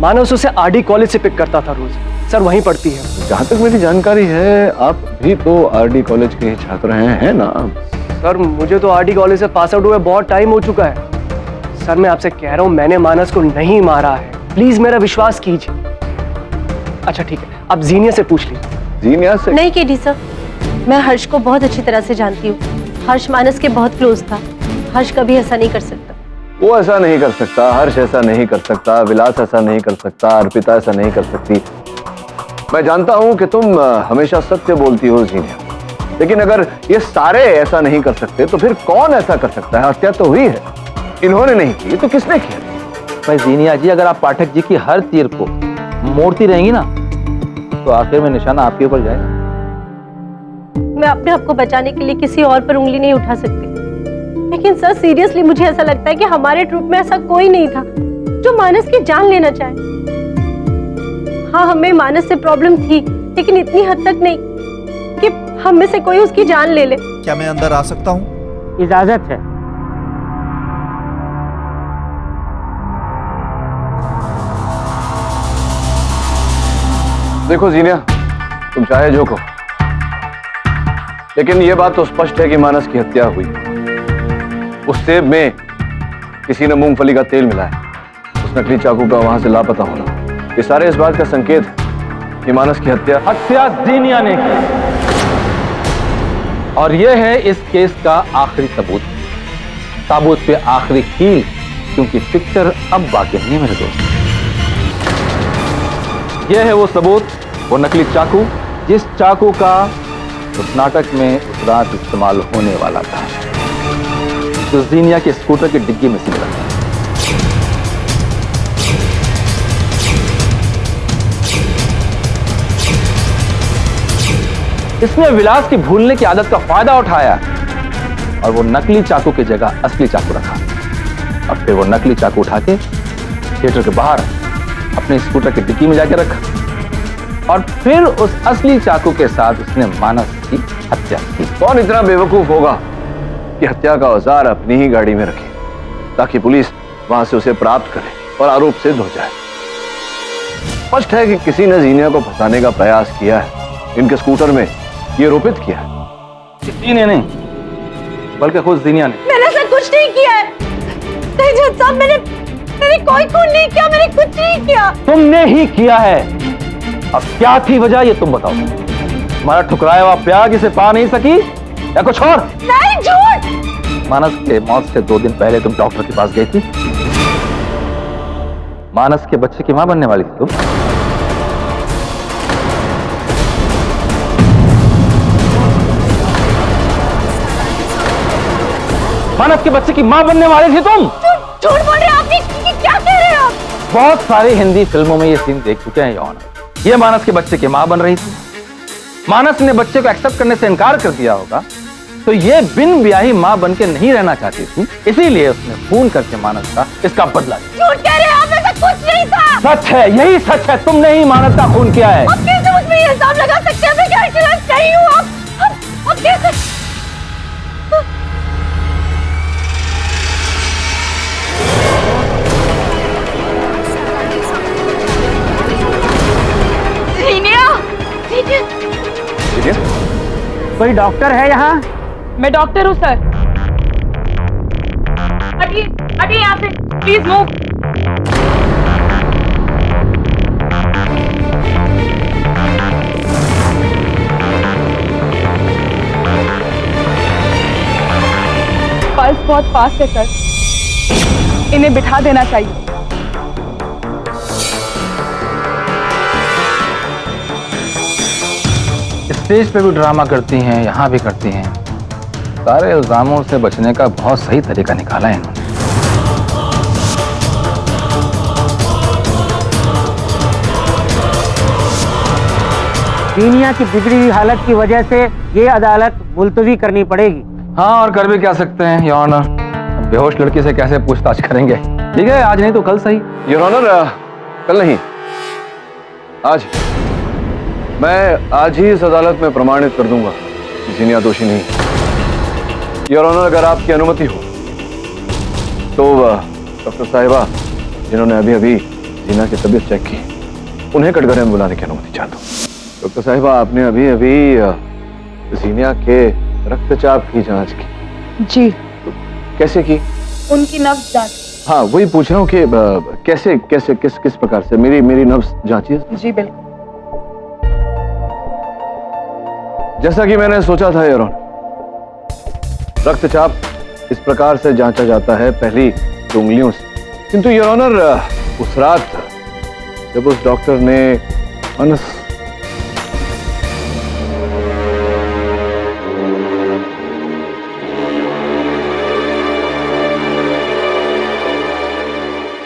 मानस उसे आरडी कॉलेज से पिक करता था रोज। सर वहीं पढ़ती है। जहां तक मेरी जानकारी है आप भी तो आरडी कॉलेज के ही छात्र हैं ना? सर मुझे तो आरडी कॉलेज से पास आउट हुए बहुत टाइम हो चुका है। सर मैं आपसे कह रहा हूं मैंने मानस को नहीं मारा है। प्लीज मेरा विश्वास कीजिए। अच्छा ठीक है, आप जीनिया से पूछ लीजिए। जीनिया से? नहीं केडी सर, मैं हर्ष को बहुत अच्छी तरह से जानती हूँ। हर्ष मानस के बहुत क्लोज था। हर्ष कभी ऐसा नहीं कर सकता। वो ऐसा नहीं कर सकता, हर्ष ऐसा नहीं कर सकता, विलास ऐसा नहीं कर सकता, अर्पिता ऐसा नहीं कर सकती। मैं जानता हूं कि तुम हमेशा सत्य बोलती हो जीनिया, लेकिन अगर ये सारे ऐसा नहीं कर सकते तो फिर कौन ऐसा कर सकता है? हत्या तो हुई है, इन्होंने नहीं की तो किसने किया? भाई जीनिया जी, अगर आप पाठक जी की हर तीर को मोड़ती रहेंगी ना तो आखिर में निशाना आपके ऊपर जाएगा। मैं अपने आप को बचाने के लिए किसी और पर उंगली नहीं उठा सकती, लेकिन सर सीरियसली मुझे ऐसा लगता है कि हमारे ट्रुप में ऐसा कोई नहीं था जो मानस की जान लेना चाहे। हाँ, हमें मानस से प्रॉब्लम थी, लेकिन इतनी हद तक नहीं कि हम में से कोई उसकी जान ले ले। क्या मैं अंदर आ सकता हूँ? इजाजत है। देखो जीनिया, तुम चाहे जो कहो, लेकिन यह बात तो स्पष्ट है कि मानस की हत्या हुई। उस सेब में किसी ने मूंगफली का तेल मिलाया, उस नकली चाकू का वहां से लापता होना, ये सारे इस बात का संकेत है कि मानस की हत्या जीनिया ने की। और यह है इस केस का आखिरी सबूत। साबुत पे आखिरी कील, क्योंकि पिक्चर अब बाकी नहीं है मेरे दोस्त। यह है वो सबूत, वो नकली चाकू, जिस चाकू का उस नाटक में उस रात इस्तेमाल होने वाला था, जो जीनिया के स्कूटर की डिग्गी में सिल रहा था। इसने विलास की भूलने की आदत का फायदा उठाया और वो नकली चाकू की जगह असली चाकू रखा। अब फिर वो नकली चाकू उठा के थिएटर के बाहर अपने स्कूटर की डिक्की में जाके रखा और फिर उस असली चाकू के साथ उसने मानस की हत्या की। कौन इतना बेवकूफ होगा कि हत्या का औजार अपनी ही गाड़ी में रखे ताकि पुलिस वहां से उसे प्राप्त करे और आरोप सिद्ध हो जाए? स्पष्ट है कि किसी ने जीनिया को फंसाने का प्रयास किया है, इनके स्कूटर में ये रोपित किया है। किसी ने नहीं, बल्कि खुद जीनिया ने। मैंने ऐसा कुछ नहीं किया है। नहीं जज साहब, मैंने कोई खून नहीं किया, मैंने कुछ नहीं किया। तुमने ही किया है। अब क्या थी वजह ये तुम बताओ। तुम्हारा ठुकराया हुआ प्याग इसे पा नहीं सकी या कुछ और? नहीं, झूठ। मानस के मौत से 2 दिन पहले तुम डॉक्टर के पास गई थी। मानस के बच्चे की मां बनने वाली थी तुम। मानस के बच्चे की मां बनने वाली थी तुम। झूठ बोल रहे हैं आप। ये क्या कह रहे हैं आप? बहुत सारी हिंदी फिल्मों में ये सीन देख चुके हैं यौन। ये मानस के बच्चे की मां बन रही थी। मानस ने बच्चे को एक्सेप्ट करने से इनकार कर दिया होगा, तो ये बिन ब्याही मां बन के नहीं रहना चाहती थी, इसीलिए उसने खून करके मानस का इसका बदला लिया। झूठ कह रहे हैं आप, ऐसा कुछ नहीं था। सच है, यही सच है। तुमने ही मानस का खून किया है। आप कैसे मुझ पे ये इल्जाम लगा सकते हैं? मैं गैरतराज नहीं हूँ। आप कैसे? कोई डॉक्टर है यहाँ? मैं डॉक्टर हूँ सर। हटिए हटिए यहाँ से, प्लीज मूव। बहुत फास्ट है सर, इन्हें बिठा देना चाहिए। स्टेज पे भी ड्रामा करती हैं, यहाँ भी करती हैं। सारे इल्जामों से बचने का बहुत सही तरीका निकाला है इन्होंने। जीनिया की बिगड़ी हुई हालत की वजह से ये अदालत मुलतवी करनी पड़ेगी। हाँ, और कर भी क्या सकते हैं योर ऑनर, बेहोश लड़की से कैसे पूछताछ करेंगे। ठीक है, आज नहीं तो कल सही। योर ऑनर, कल नहीं, आज। मैं आज ही इस अदालत में प्रमाणित कर दूंगा कि जीनिया दोषी नहीं। योर ऑनर, अगर आपकी अनुमति हो तो डॉक्टर साहिबा जिन्होंने अभी अभी जीनिया की तबीयत चेक की, उन्हें कटघरे में बुलाने की अनुमति चाहता हूँ। डॉक्टर साहिबा, आपने अभी अभी जीनिया के रक्तचाप की जांच की? जी। तो कैसे की? उनकी नब्ज जांच। हाँ, वही पूछ रहा हूँ कि कैसे कैसे किस प्रकार से मेरी नब्ज जांची? जी बिल्कुल। जैसा कि मैंने सोचा था योर ऑनर, रक्तचाप इस प्रकार से जांचा जाता है पहली उंगलियों से, किंतु योर ऑनर उस रात जब उस डॉक्टर ने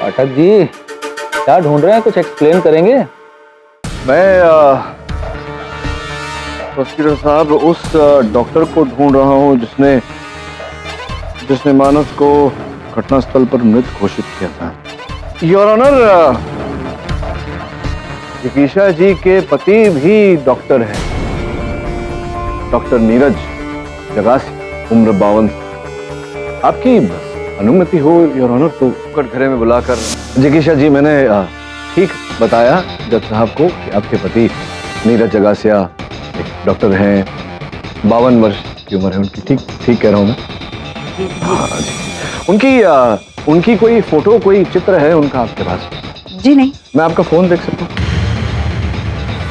पाठक जी क्या ढूंढ रहे हैं, कुछ एक्सप्लेन करेंगे? मैं प्रोसिक्यूटर साहब उस डॉक्टर को ढूंढ रहा हूं जिसने मानस को घटनास्थल पर मृत घोषित किया था। योर ऑनर, जिगीशा जी के पति भी डॉक्टर हैं, डॉक्टर नीरज जगासी, उम्र 52। आपकी अनुमति हो योर ऑनर तो कटघरे में बुलाकर। जिगीशा जी, मैंने ठीक बताया जज साहब को कि आपके पति नीरज जगासिया एक डॉक्टर हैं, 52 वर्ष की उम्र है उनकी। ठीक कह रहा हूँ मैं? हाँ जी। उनकी कोई फोटो, कोई चित्र है उनका आपके पास? जी नहीं। मैं आपका फोन देख सकता हूँ?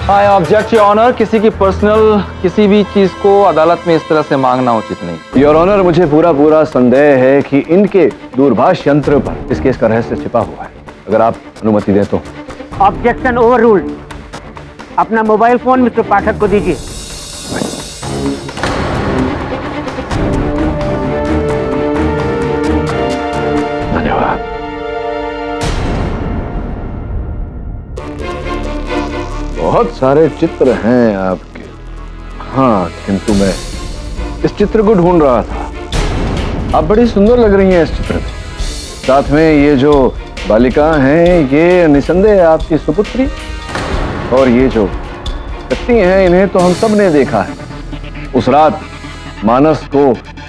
आई ऑब्जेक्ट योर ऑनर, किसी की पर्सनल किसी भी चीज को अदालत में इस तरह से मांगना उचित नहीं। योर ऑनर, मुझे पूरा संदेह है कि इनके दूरभाष यंत्र पर इस केस का रहस्य छिपा हुआ है। अगर आप अनुमति दें तो। Objection over ruled. अपना मोबाइल फोन मिस्टर पाठक को दीजिए। धन्यवाद। बहुत सारे चित्र हैं आपके। हाँ, किंतु मैं इस चित्र को ढूंढ रहा था। आप बड़ी सुंदर लग रही हैं इस चित्र में। साथ में ये जो बालिका हैं, ये निसंदेह आपकी सुपुत्री। और ये जो व्यक्ति हैं, इन्हें तो हम सब ने देखा है। उस रात मानस को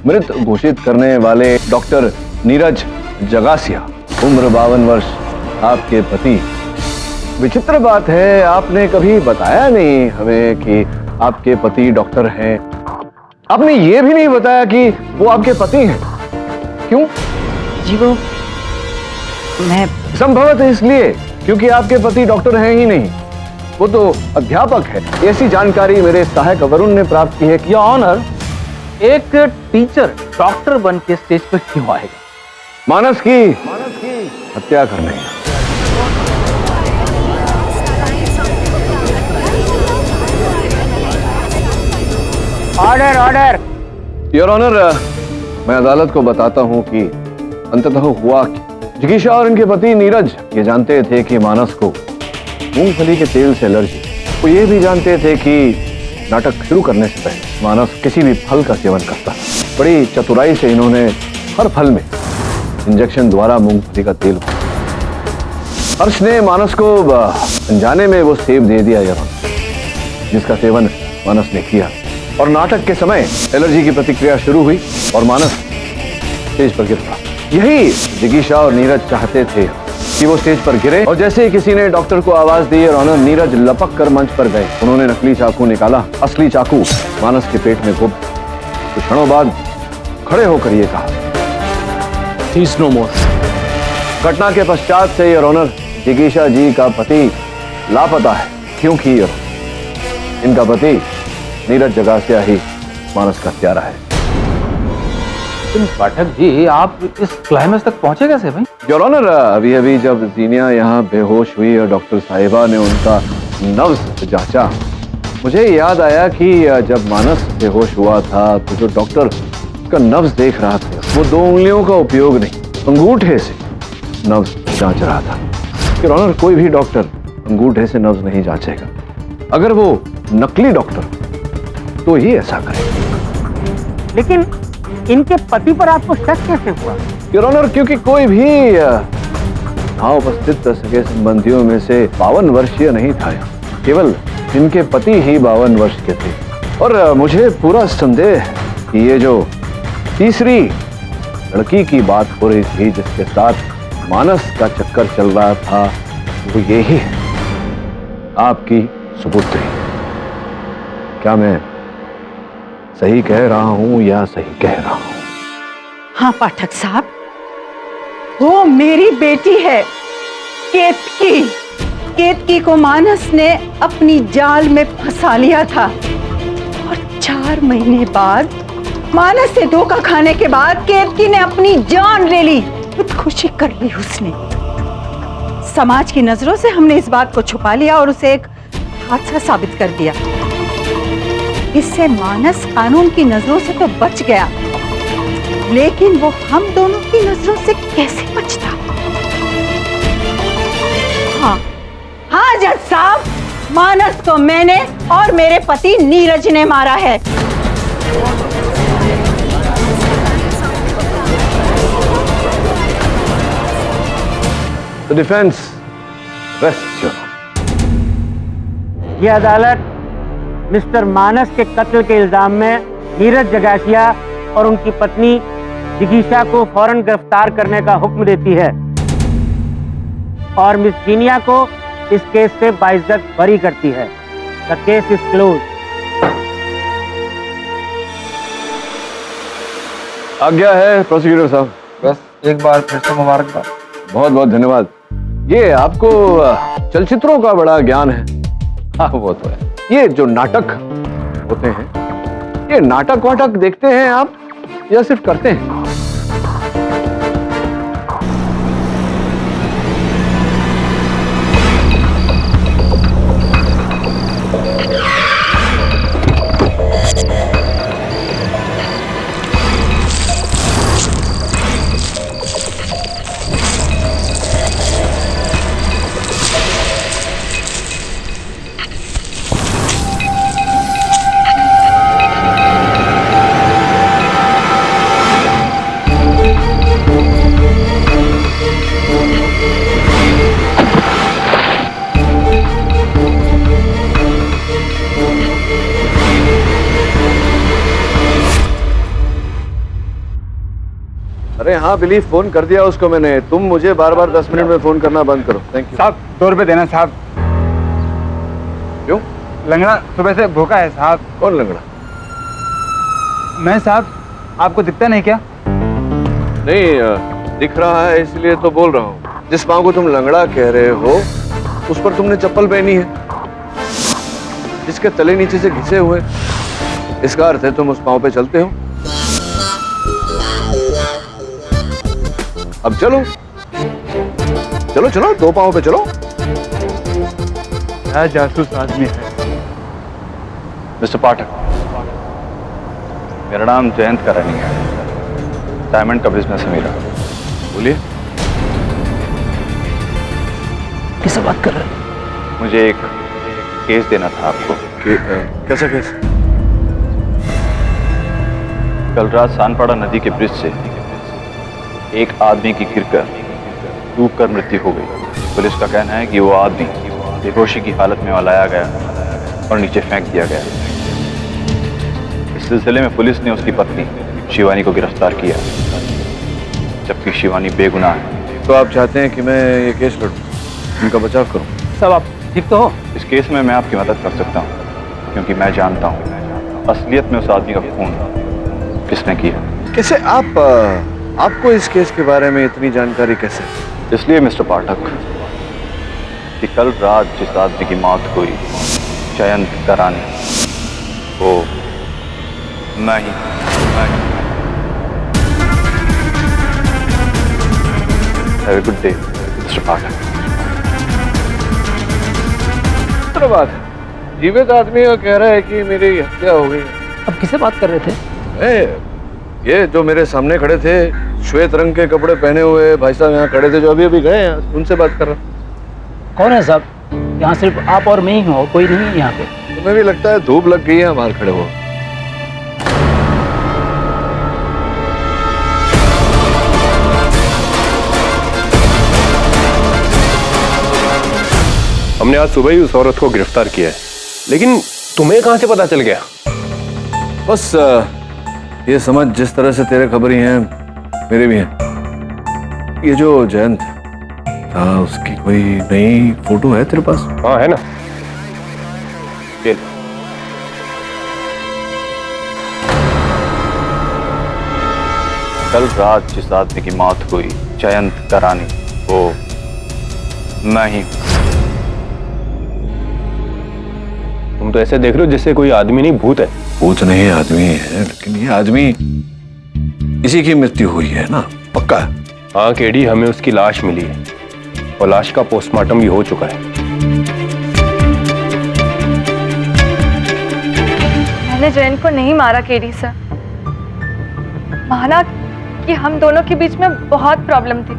मृत घोषित करने वाले डॉक्टर नीरज जगासिया, उम्र 52 वर्ष, आपके पति। विचित्र बात है, आपने कभी बताया नहीं हमें कि आपके पति डॉक्टर हैं। आपने ये भी नहीं बताया कि वो आपके पति हैं। क्यों? जी वो मैं संभवतः इसलिए क्योंकि आपके पति डॉक्टर हैं ही नहीं, वो तो अध्यापक है। ऐसी जानकारी मेरे सहायक वरुण ने प्राप्त की है कि योर ऑनर, एक टीचर डॉक्टर बन के स्टेज पर क्यों आएगा? मानस की हत्या करने। Order order. योर ऑनर, मैं अदालत को बताता हूं कि अंततः हुआ कि जिगीशा और इनके पति नीरज ये जानते थे कि मानस को मूंगफली के तेल से एलर्जी। वो ये भी जानते थे कि नाटक शुरू करने से पहले मानस किसी भी फल का सेवन करता। बड़ी चतुराई से इन्होंने हर फल में इंजेक्शन द्वारा मूंगफली का तेल। हर्ष ने मानस को अनजाने में वो सेब दे दिया यार, जिसका सेवन मानस ने किया। और नाटक के समय एलर्जी की प्रतिक्रिया शुरू हुई और मानस स्टेज पर गिर पड़ा। यही जिगीशा और नीरज चाहते थे कि वो स्टेज पर गिरे। और जैसे ही किसी ने डॉक्टर को आवाज दी और नीरज लपक कर मंच पर गए। उन्होंने नकली चाकू निकाला। असली चाकू मानस के पेट में घुस। कुछ क्षणों बाद खड़े होकर ये कहा, "He is no more." घटना के पश्चात से योर ऑनर, जिगीशा जी का पति लापता है, क्योंकि इनका पति नीरज जगासिया ही मानस का हत्यारा है। लेकिन पाठक जी आप इस क्लाइमेक्स तक पहुंचे कैसे भाई? योर ऑनर, अभी अभी जब जीनिया यहाँ बेहोश हुई और डॉक्टर साहिबा ने उनका नब्ज जांचा, मुझे याद आया कि जब मानस बेहोश हुआ था तो जो डॉक्टर का नब्ज देख रहा था वो 2 उंगलियों का उपयोग नहीं, अंगूठे से नब्ज जांच रहा था। योर ऑनर, कोई भी डॉक्टर अंगूठे से नब्ज नहीं जांचेगा। अगर वो नकली डॉक्टर तो ही ऐसा करे। लेकिन इनके पति पर आपको शक कैसे हुआ? योर ऑनर, क्योंकि कोई भी यहाँ उपस्थित सगे संबंधियों में से 52 वर्षीय नहीं था। केवल इनके पति ही 52 वर्ष के थे। और मुझे पूरा संदेह है कि ये जो तीसरी लड़की की बात हो रही थी जिसके साथ मानस का चक्कर चल रहा था, वो यही है, आपकी सुपुत्री। क्या मैं सही कह रहा हूं या सही कह रहा हूं? हाँ पाठक साहब, वो मेरी बेटी है, केतकी। केतकी को मानस ने अपनी जाल में फंसा लिया था और 4 महीने बाद मानस से धोखा खाने के बाद केतकी ने अपनी जान ले ली। खुदकुशी कर ली उसने। समाज की नजरों से हमने इस बात को छुपा लिया और उसे एक हादसा साबित कर दिया। इससे मानस कानून की नजरों से तो बच गया, लेकिन वो हम दोनों की नजरों से कैसे बचता? हाँ जज साहब, मानस को मैंने और मेरे पति नीरज ने मारा है। The defense rests your honor. ये अदालत मिस्टर मानस के कत्ल के इल्जाम में नीरज जगाशिया और उनकी पत्नी जिगीशा को फौरन गिरफ्तार करने का हुक्म देती है और मिस जीनिया को इस केस से बाइज्जत बरी करती है। The case is close. आज्ञा है प्रोसिक्यूटर साहब। बस एक बार फिर से मुबारकबाद। बहुत बहुत धन्यवाद। ये आपको चलचित्रों का बड़ा ज्ञान है। हाँ वो तो है। ये जो नाटक होते हैं, ये नाटक वाटक देखते हैं आप या सिर्फ करते हैं? अरे हाँ बिलीव, फोन कर दिया उसको मैंने। तुम मुझे बार बार 10 मिनट में फोन करना बंद करो। थैंक यू साहब। 2 रुपए देना साहब। क्यों? लंगड़ा सुबह से भूखा है साहब। कौन लंगड़ा? मैं साहब। आपको दिखता नहीं क्या? नहीं दिख रहा है इसलिए तो बोल रहा हूँ। जिस पाँव को तुम लंगड़ा कह रहे हो उस पर तुमने चप्पल पहनी है, जिसके तले नीचे से घिसे हुए, इसका अर्थ है तुम उस पाँव पे चलते हो। अब चलो चलो चलो, 2 पाँव पे चलो। क्या जासूस आदमी है। मिस्टर पाठक, मेरा नाम जयंत करानी है, डायमंड का बिजनेस है मेरा। बोलिए। किससे बात कर रहे हैं? मुझे एक केस देना था आपको। कैसा केस? कल रात सानपाड़ा नदी के ब्रिज से एक आदमी की गिरकर डूबकर मृत्यु हो गई। पुलिस का कहना है कि वो आदमी बेहोशी की हालत में लाया गया और नीचे फेंक दिया गया। इस सिलसिले में पुलिस ने उसकी पत्नी शिवानी को गिरफ्तार किया, जबकि शिवानी बेगुनाह है। तो आप चाहते हैं कि मैं ये केस लड़ूं, उनका बचाव करूं? सब आप ठीक तो हो? इस केस में मैं आपकी मदद कर सकता हूँ, क्योंकि मैं जानता हूँ असलियत में उस आदमी का खून किसने किया। कैसे? आपको इस केस के बारे में इतनी जानकारी कैसे? इसलिए मिस्टर पाठक कि कल रात जिस आदमी की मौत हुई, जयंत करानी, वो मैं ही have a good day mister Pathak. बात जीवित आदमी का कह रहा है कि मेरी हत्या हो गई। अब किसे बात कर रहे थे? ये जो मेरे सामने खड़े थे, श्वेत रंग के कपड़े पहने हुए भाई साहब यहाँ खड़े थे, जो अभी अभी गए हैं, उनसे बात कर रहा हूँ। कौन है साहब? यहाँ सिर्फ आप और मैं ही हो, कोई नहीं है यहाँ पे। तुम्हें भी लगता है धूप लग गई है बाहर खड़े हो? हमने आज सुबह ही उस औरत को गिरफ्तार किया है, लेकिन तुम्हें कहां से पता चल गया? बस ये समझ, जिस तरह से तेरे खबरी हैं मेरे भी हैं। ये जो जयंत था, उसकी कोई नई फोटो है तेरे पास? हाँ है ना। कल रात जिस आदमी की मौत हुई, जयंत करानी, वो मैं ही हूं। तुम तो ऐसे देख रहे हो जैसे कोई आदमी नहीं भूत है। भूत नहीं, आदमी है, लेकिन ये आदमी, इसी की मृत्यु हुई है ना, पक्का? हाँ केडी, हमें उसकी लाश मिली है और लाश का पोस्टमार्टम भी हो चुका है। मैंने जयंत को नहीं मारा केडी सर। माना कि हम दोनों के बीच में बहुत प्रॉब्लम थी,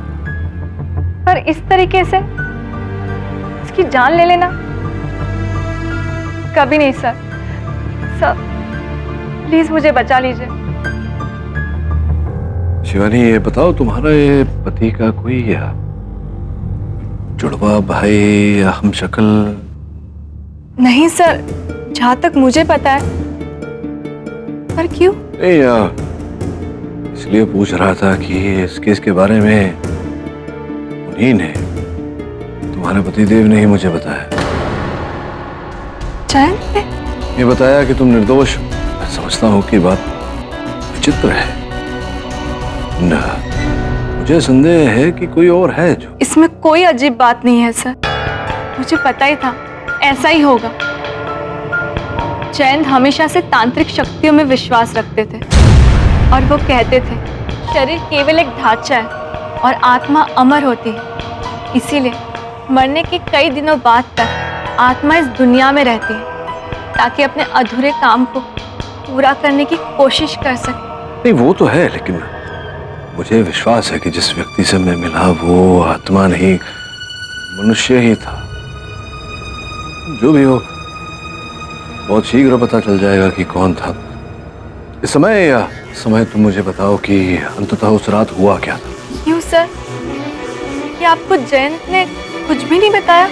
पर इस तरीके से उसकी जान ले लेना कभी नहीं सर। सर प्लीज मुझे बचा लीजिए। शिवानी, ये बताओ, तुम्हारा ये पति का कोई जुड़वा भाई या हमशक्ल? नहीं सर, जहां तक मुझे पता है। पर क्यों? नहीं, इसलिए पूछ रहा था कि इस केस के बारे में उन्हीं ने, तुम्हारे पतिदेव ने ही मुझे बताया। जयंत ने? ये बताया कि तुम निर्दोष। मैं समझता हूँ कि बात विचित्र है ना, मुझे संदेह है कि कोई और है जो। इसमें कोई अजीब बात नहीं है सर, मुझे पता ही था ऐसा ही होगा। जयंत हमेशा से तांत्रिक शक्तियों में विश्वास रखते थे और वो कहते थे शरीर केवल एक ढांचा है और आत्मा अमर होती है। इसीलिए मरने के कई दिनों बाद तक आत्मा इस दुनिया में रहती है ताकि अपने अधूरे काम को पूरा करने की कोशिश कर सके। नहीं, वो तो है, लेकिन मुझे विश्वास है कि जिस व्यक्ति से मैं मिला वो आत्मा नहीं, मनुष्य ही था। जो भी हो, बहुत शीघ्र पता चल जाएगा कि कौन था। इस समय तुम मुझे बताओ कि अंततः उस रात हुआ क्या था? क्यों सर, क्या आपको जयंत ने कुछ भी नहीं बताया?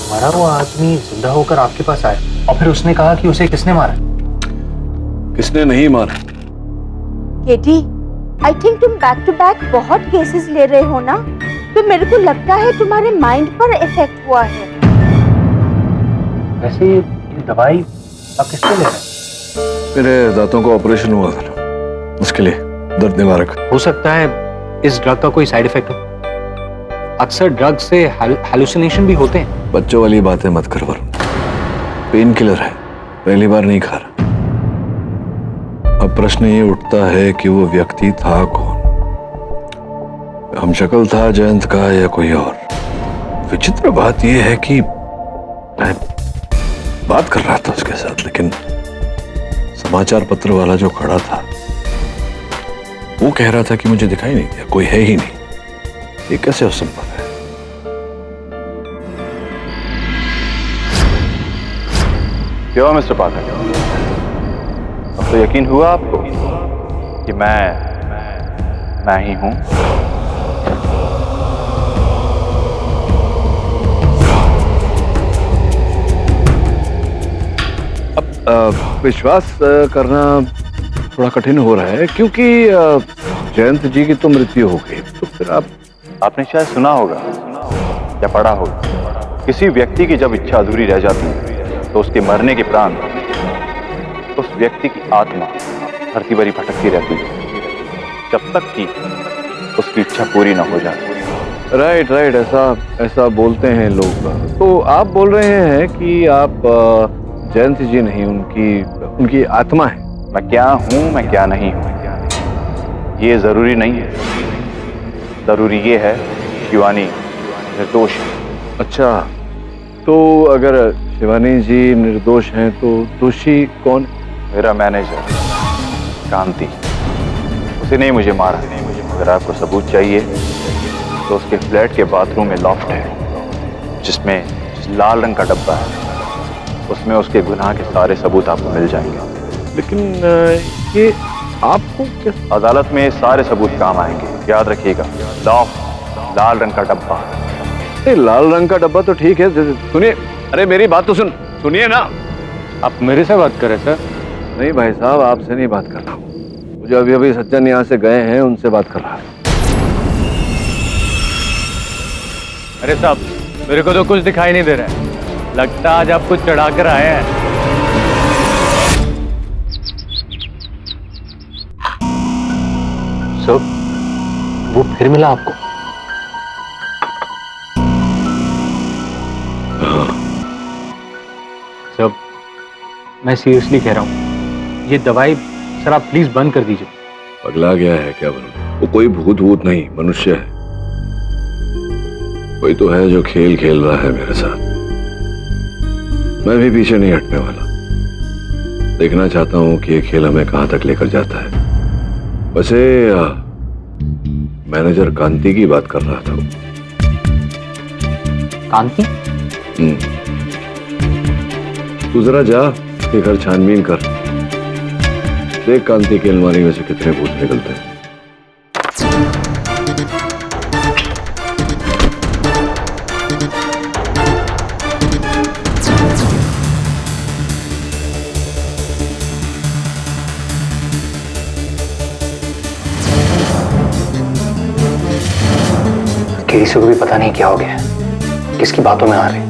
हमारा वो आदमी जिंदा होकर आपके पास आया और फिर उसने कहा कि उसे किसने मारा? किसने नहीं मारा? केटी, आई थिंक तुम बैक टू बैक बहुत केसेस ले रहे हो ना, तो मेरे को लगता है तुम्हारे माइंड पर इफेक्ट हुआ है। वैसे ये दवाई आप किसके ले रहे हैं? मेरे दांतों का ऑपरेशन हुआ था, उसके लिए दर्द निवारक। हो सकता है इस ड्रग का कोई साइड इफेक्ट हो। अक्सर ड्रग से हैलुसिनेशन भी होते हैं। बच्चों वाली बातें मत कर वरुण, पेन किलर है, पहली बार नहीं खा रहा। अब प्रश्न ये उठता है कि वो व्यक्ति था कौन? हमशक्ल था जयंत का या कोई और? विचित्र बात यह है कि मैं बात कर रहा था उसके साथ, लेकिन समाचार पत्र वाला जो खड़ा था वो कह रहा था कि मुझे दिखाई नहीं दिया, कोई है ही नहीं। ये कैसे असंभव है? क्यों मिस्टर पाठक, अब तो यकीन हुआ आपको कि मैं ही हूं? अब विश्वास करना थोड़ा कठिन हो रहा है, क्योंकि जयंत जी की तो मृत्यु हो गई। तो फिर आपने शायद सुना होगा या पढ़ा होगा, किसी व्यक्ति की जब इच्छा अधूरी रह जाती है तो उसके मरने के उपरांत उस व्यक्ति की आत्मा धरती भरी भटकती रहती है जब तक कि उसकी इच्छा पूरी ना हो जाए। राइट, ऐसा बोलते हैं लोग। तो आप बोल रहे हैं कि आप जयंत जी नहीं, उनकी आत्मा है। मैं क्या हूं, मैं क्या नहीं हूं, ये जरूरी नहीं है, जरूरी ये है शिवानी निर्दोष है। अच्छा, तो अगर शिवानी जी निर्दोष हैं तो दोषी कौन? मेरा मैनेजर कांति, उसी ने मुझे मारा। अगर आपको सबूत चाहिए तो उसके फ्लैट के बाथरूम में लॉफ्ट है जिसमें लाल रंग का डब्बा है, उसमें उसके गुनाह के सारे सबूत आपको मिल जाएंगे। लेकिन ये आपको क्या? अदालत में सारे सबूत काम आएंगे, याद रखिएगा। लॉफ्ट, लाल रंग का डब्बा। लाल रंग का डब्बा तो ठीक है, सुनिए, अरे मेरी बात तो सुनिए ना। आप मेरे से बात करें सर? नहीं भाई साहब, आपसे नहीं बात कर रहा हूँ, मुझे अभी अभी सज्जन यहाँ से गए हैं, उनसे बात कर रहा हूँ। अरे साहब, मेरे को तो कुछ दिखाई नहीं दे रहा है, लगता आज आप कुछ चढ़ा कर आए हैं। सब वो फिर मिला आपको? सब मैं सीरियसली कह रहा हूँ, ये दवाई सर आप प्लीज बंद कर दीजिए। पगला गया है क्या वो कोई भूत नहीं, मनुष्य है। कोई तो है जो खेल खेल रहा है मेरे साथ। मैं भी पीछे नहीं हटने वाला। देखना चाहता हूं कि ये खेल हमें कहां तक लेकर जाता है। वैसे मैनेजर कांति की बात कर रहा था वो। कांति? तू जरा जा के घर छानबीन कर, देख कांति की अलमारी में से कितने भूत निकलते हैं। किसी को भी पता नहीं क्या हो गया, किसकी बातों में आ रहे।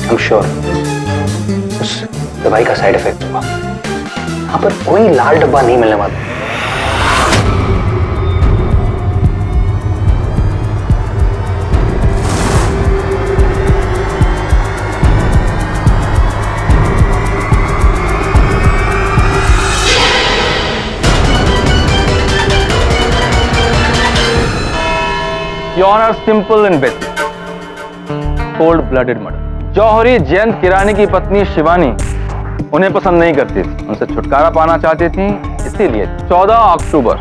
I'm sure उस दवाई का साइड इफेक्ट हुआ। यहाँ पर कोई लाल डब्बा नहीं मिलने वाला। Your Honor, simple and basic. Cold-blooded murder. जौहरी जयंत किरानी की पत्नी शिवानी उन्हें पसंद नहीं करती थी, उनसे छुटकारा पाना चाहती थी, इसीलिए 14 अक्टूबर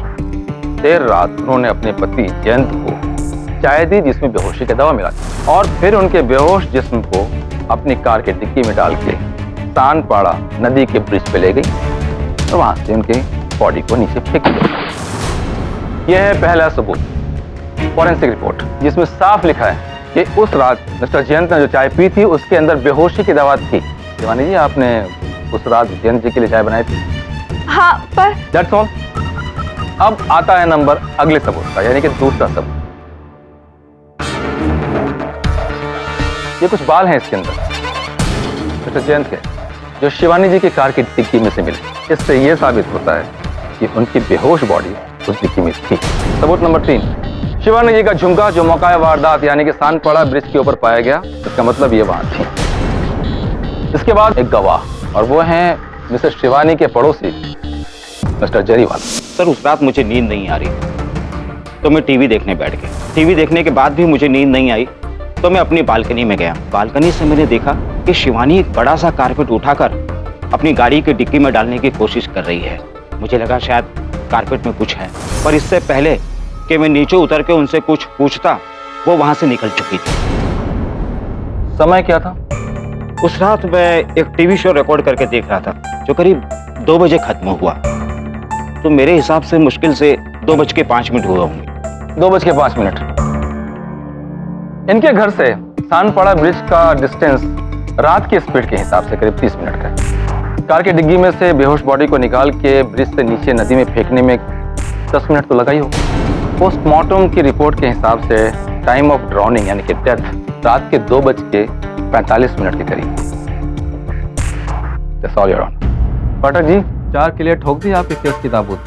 देर रात उन्होंने अपने पति जयंत को चाय दी जिसमें बेहोशी की दवा मिला और फिर उनके बेहोश जिस्म को अपनी कार के डिक्की में डाल के सानपाड़ा नदी के ब्रिज पे ले गई और वहां से उनके बॉडी को नीचे फेंक दिया। यह है पहला सबूत, फॉरेंसिक रिपोर्ट, जिसमें साफ लिखा है कि उस रात मिस्टर जयंत ने जो चाय पी थी उसके अंदर बेहोशी की दवा थी। शिवानी जी, आपने उस रात जयंत जी के लिए चाय बनाई थी? हाँ, पर दैट्स ऑल। अब आता है नंबर अगले सबूत का, यानी कि दूसरा सबूत। ये कुछ बाल हैं इसके अंदर मिस्टर जयंत के, जो शिवानी जी की कार की डिक्की में से मिले। इससे यह साबित होता है कि उनकी बेहोश बॉडी उस डिक्की में थी। सबूत नंबर 3, शिवानी जी का झुमका जो मौका वारदात यानी कि सानपाड़ा ब्रिज के ऊपर पाया गया, इसका मतलब ये वहां थी। इसके बाद एक गवाह, और वो हैं मिसेस शिवानी के पड़ोसी मिस्टर जरीवाल। सर, उस रात मुझे नींद नहीं आ रही तो मैं टीवी देखने बैठ गया। टीवी देखने के बाद भी मुझे नींद नहीं आई तो मैं अपनी बालकनी में गया। बालकनी से मैंने देखा कि शिवानी एक बड़ा सा कारपेट उठाकर अपनी गाड़ी की डिक्की में डालने की कोशिश कर रही है। मुझे लगा शायद कारपेट में कुछ है, पर इससे पहले कि मैं नीचे उतर के उनसे कुछ पूछता वो वहां से निकल चुकी थी। समय क्या था? उस रात मैं एक टीवी शो रिकॉर्ड करके देख रहा था जो करीब 2 बजे खत्म हुआ, तो मेरे हिसाब से मुश्किल से 2:05 हुए होंगे। 2:05। इनके घर से सानपाड़ा ब्रिज का डिस्टेंस रात की स्पीड के हिसाब से करीब 30 मिनट का है। कार की डिग्गी में से बेहोश बॉडी को निकाल के ब्रिज से नीचे नदी में फेंकने में 10 मिनट तो लगा ही होगा। पोस्टमार्टम की रिपोर्ट के हिसाब से टाइम ऑफ ड्राउनिंग यानी कि डेथ रात के 2:45 के करीब। पाठक जी, 4 किले ठोक दी आपके केस की ताबूत,